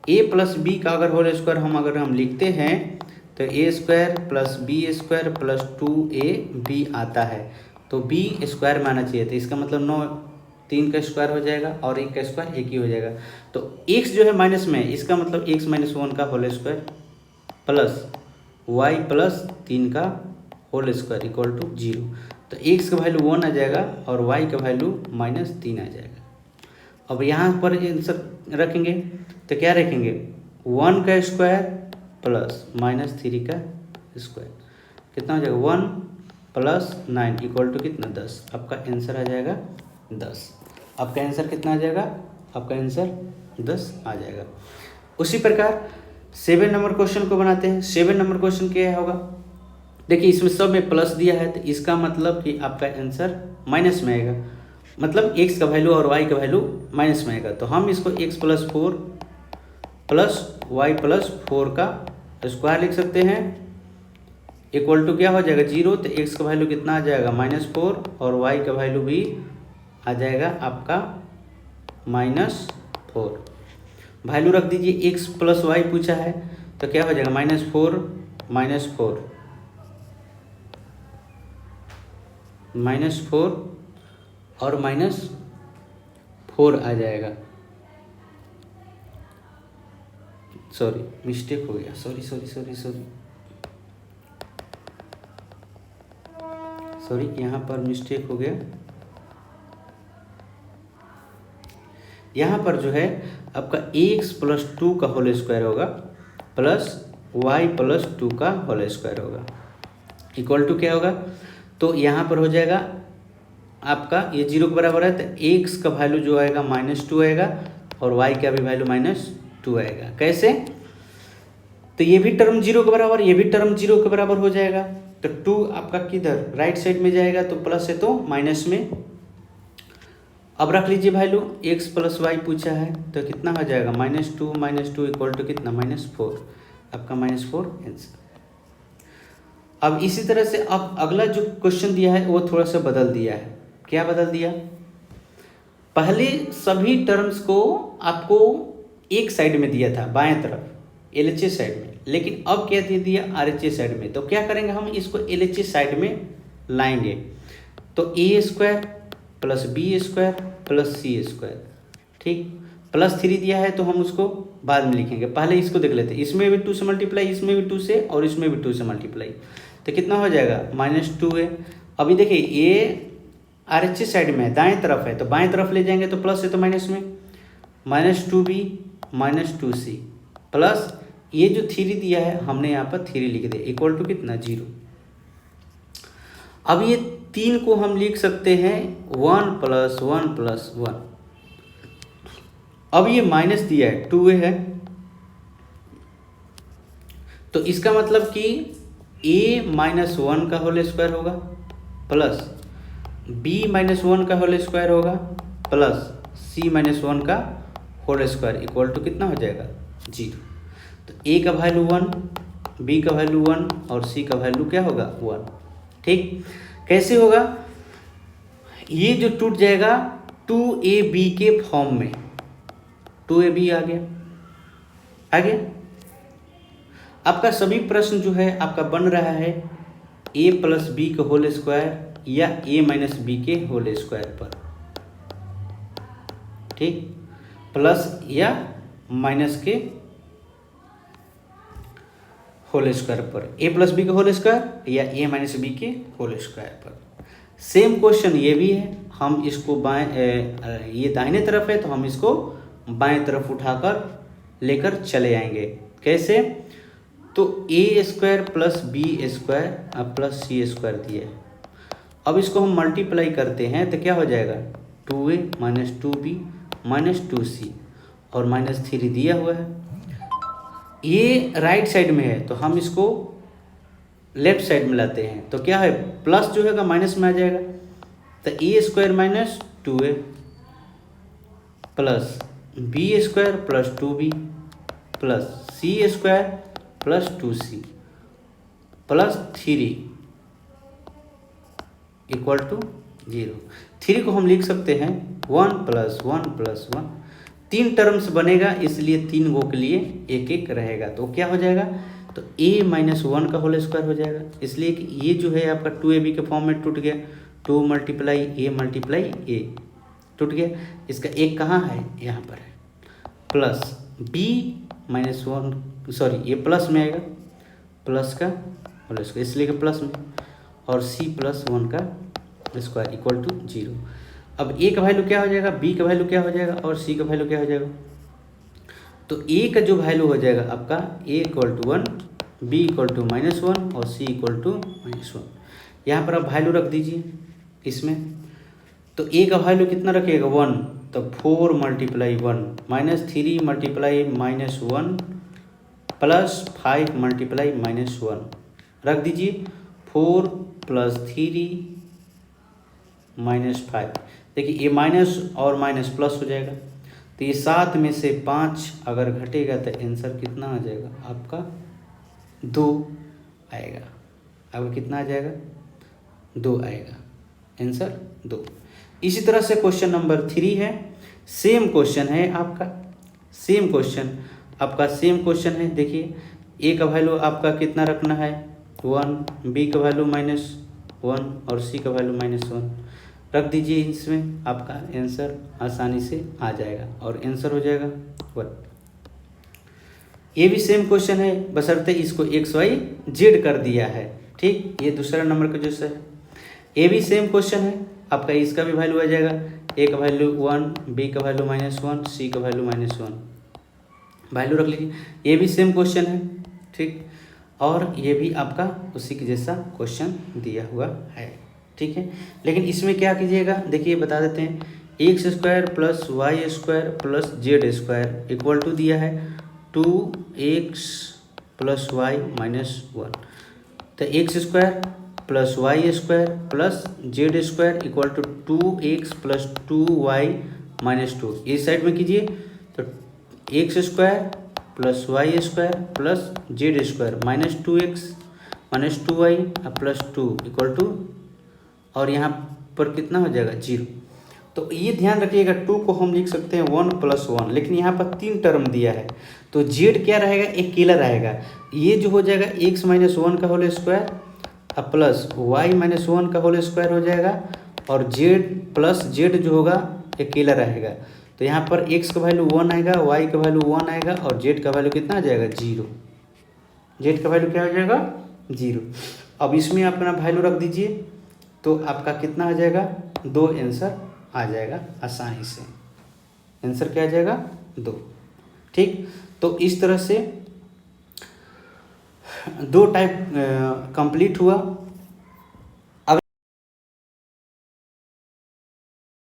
a प्लस बी का अगर होल स्क्वायर अगर हम लिखते हैं तो a² + b² + 2ab आता है, तो b स्क्वायर में आना चाहिए। तो इसका मतलब 9 3 का स्क्वायर हो जाएगा और 1 का स्क्वायर 1 ही हो जाएगा। तो x जो है माइनस में, इसका मतलब x - 1 का होल स्क्वायर प्लस y + 3 का होल स्क्वायर इक्वल टू 0। तो x का वैल्यू 1 आ जाएगा और y का वैल्यू -3 आ जाएगा। अब यहाँ पर आंसर रखेंगे तो क्या रखेंगे, 1 का स्क्वायर प्लस -3 का स्क्वायर कितना हो जाएगा, 1 + 9 इक्वल टू कितना, 10। आपका आंसर आ जाएगा 10। आपका आंसर कितना आ जाएगा, आपका आंसर 10 आ जाएगा। उसी प्रकार 7 नंबर क्वेश्चन को बनाते हैं। 7 नंबर क्वेश्चन क्या होगा, देखिए इसमें सब में प्लस दिया है, तो इसका मतलब कि आपका आंसर माइनस में आएगा, मतलब x का वैल्यू और y का वैल्यू माइनस में आएगा। तो हम इसको x + 4 प्लस y + 4 का स्क्वायर लिख सकते हैं इक्वल टू क्या हो जाएगा, 0। तो x का वैल्यू कितना आ जाएगा, -4 और y का वैल्यू भी आ जाएगा आपका -4। वैल्यू रख दीजिए, x + y पूछा है तो क्या हो जाएगा, -4 और -4 आ जाएगा। सॉरी मिस्टेक हो गया, सॉरी यहाँ पर मिस्टेक हो गया। यहाँ पर जो है आपका x + 2 का होल स्क्वायर होगा प्लस y + 2 का होल स्क्वायर होगा इक्वल टू क्या होगा, तो यहाँ पर हो जाएगा आपका ये 0 के बराबर है, तो x का वैल्यू जो आएगा -2 आएगा और y का भी वैल्यू -2 आएगा। कैसे, तो ये भी टर्म 0 के बराबर, ये भी टर्म 0 के बराबर हो जाएगा। तो 2 आपका किधर, राइट साइड में जाएगा, तो प्लस है तो माइनस में। अब रख लीजिए वैल्यू, x + y पूछा है तो कितना हो जाएगा, -2 इक्वल टू कितना, -4। आपका -4 आंसर। अब इसी तरह से अब अगला जो क्वेश्चन दिया है वो थोड़ा सा बदल दिया है। क्या बदल दिया, पहले सभी टर्म्स को आपको एक साइड में दिया था बाएं तरफ LHS साइड में, लेकिन अब क्या दे दिया RHS साइड में। तो क्या करेंगे हम इसको LHS साइड में लाएंगे, तो A² plus B² plus C², ठीक, +3 दिया है तो हम उसको बाद में लिखेंगे, पहले इसको देख लेते हैं। इसमें भी 2 से मल्टीप्लाई, इसमें भी 2 से, और इसमें भी 2 से मल्टीप्लाई, तो कितना हो जाएगा -2A। अभी देखिए ये RHS साइड में है, दाएं तरफ है, तो बाएं तरफ ले जाएंगे तो प्लस है तो माइनस में, -2B -2C प्लस ये जो 3 दिया है हमने यहाँ पर 3 लिख दिया, इक्वल टू कितना 0। अब ये 3 को हम लिख सकते हैं 1 + 1 + 1। अब ये माइनस दिया है 2A है, तो इसका मतलब कि A - 1 का होल स्क्वायर होगा प्लस B - 1 का होल स्क्वायर होगा प्लस C - 1 का होल स्क्वायर इक्वल टू कितना हो जाएगा 0। तो A का वैल्यू 1, B का वैल्यू 1 और C का वैल्यू क्या होगा 1। ठीक, कैसे होगा, ये जो टूट जाएगा 2AB के फॉर्म में, 2AB आ गया। आपका सभी प्रश्न जो है आपका बन रहा है A + B के होल स्क्वायर या A - B के होल स्क्वायर पर, ठीक, प्लस या माइनस के होल स्क्वायर पर, A + B के होल स्क्वायर या A - B के होल स्क्वायर पर। सेम क्वेश्चन ये भी है, हम इसको बाएं ये दाहिने तरफ है तो हम इसको बाएं तरफ उठाकर लेकर चले आएंगे। कैसे, तो A² + B² प्लस C² दिए, अब इसको हम मल्टीप्लाई करते हैं तो क्या हो जाएगा 2A - 2B - 2C और -3 दिया हुआ है। ये राइट साइड में है तो हम इसको लेफ्ट साइड में लाते हैं, तो क्या है प्लस जो है माइनस में आ जाएगा, तो A² - 2A plus B² + 2B plus C² + 2C plus 3 equal to 0। 3 को हम लिख सकते हैं 1 + 1 + 1, 3 टर्म्स बनेगा इसलिए 3 गो के लिए एक एक रहेगा, तो क्या हो जाएगा, तो A - 1 का होल स्क्वायर हो जाएगा, इसलिए कि ये जो है आपका 2AB के फॉर्म में टूट गया, 2 × A × A टूट गया, इसका एक कहाँ है यहाँ पर है, प्लस B - 1 सॉरी ये प्लस में आएगा, प्लस का होल स्क्वायर इसलिए कि प्लस में, और C + 1 का स्क्वायर इक्वल टू 0। अब A का वैल्यू क्या हो जाएगा, B का वैल्यू क्या हो जाएगा और C का वैल्यू क्या हो जाएगा, तो A का जो वैल्यू हो जाएगा आपका A = 1, B = -1 और C = -1। यहाँ पर आप वैल्यू रख दीजिए इसमें, तो A का वैल्यू कितना रखिएगा 1, तो 4 × 1 -3 × -1 प्लस 5 × -1 रख दीजिए, 4 + 3 -5, देखिए ये माइनस और माइनस प्लस हो जाएगा, तो ये 7 में से 5 अगर घटेगा तो आंसर कितना आ जाएगा आपका 2 आएगा, अब कितना आ जाएगा 2 आएगा, आंसर 2। इसी तरह से क्वेश्चन नंबर 3 है, सेम क्वेश्चन है आपका, सेम क्वेश्चन है। देखिए A का वैल्यू आपका कितना रखना है 1, B का वैल्यू -1 और C का वैल्यू -1 रख दीजिए, इसमें आपका आंसर आसानी से आ जाएगा और आंसर हो जाएगा 1। ये भी सेम क्वेश्चन है, बशर्ते इसको XYZ कर दिया है, ठीक, ये दूसरा नंबर का जो है। ये भी सेम क्वेश्चन है आपका, इसका भी वैल्यू आ जाएगा, A का वैल्यू 1, B का वैल्यू -1, C का वैल्यू -1 वैल्यू रख लीजिए। ये भी सेम क्वेश्चन है, ठीक, और ये भी आपका उसी के जैसा क्वेश्चन दिया हुआ है, ठीक है। लेकिन इसमें क्या कीजिएगा, देखिए बता देते हैं, x² + y² + z² equal to दिया है 2x + y - 1, तो x² + y² + z² equal to 2x + 2y - 2, इस साइड में कीजिए, तो x² + y² + z² -2x - 2y + 2 equal to, और यहाँ पर कितना हो जाएगा 0। तो ये ध्यान रखिएगा 2 को हम लिख सकते हैं 1 + 1, लेकिन यहाँ पर 3 टर्म दिया है तो z क्या रहेगा, अकेला रहेगा। ये जो हो जाएगा x - 1 का होल स्क्वायर प्लस y - 1 का होल स्क्वायर हो जाएगा, और z जो होगा अकेला रहेगा। तो यहाँ पर x का वैल्यू 1 आएगा, y का वैल्यू 1 आएगा, और z का वैल्यू कितना आ जाएगा 0। z का वैल्यू क्या हो जाएगा 0। अब इसमें अपना वैल्यू रख दीजिए तो आपका कितना आ जाएगा 2 आंसर आ जाएगा आसानी से। आंसर क्या आ जाएगा 2। ठीक, तो इस तरह से 2 टाइप कंप्लीट हुआ।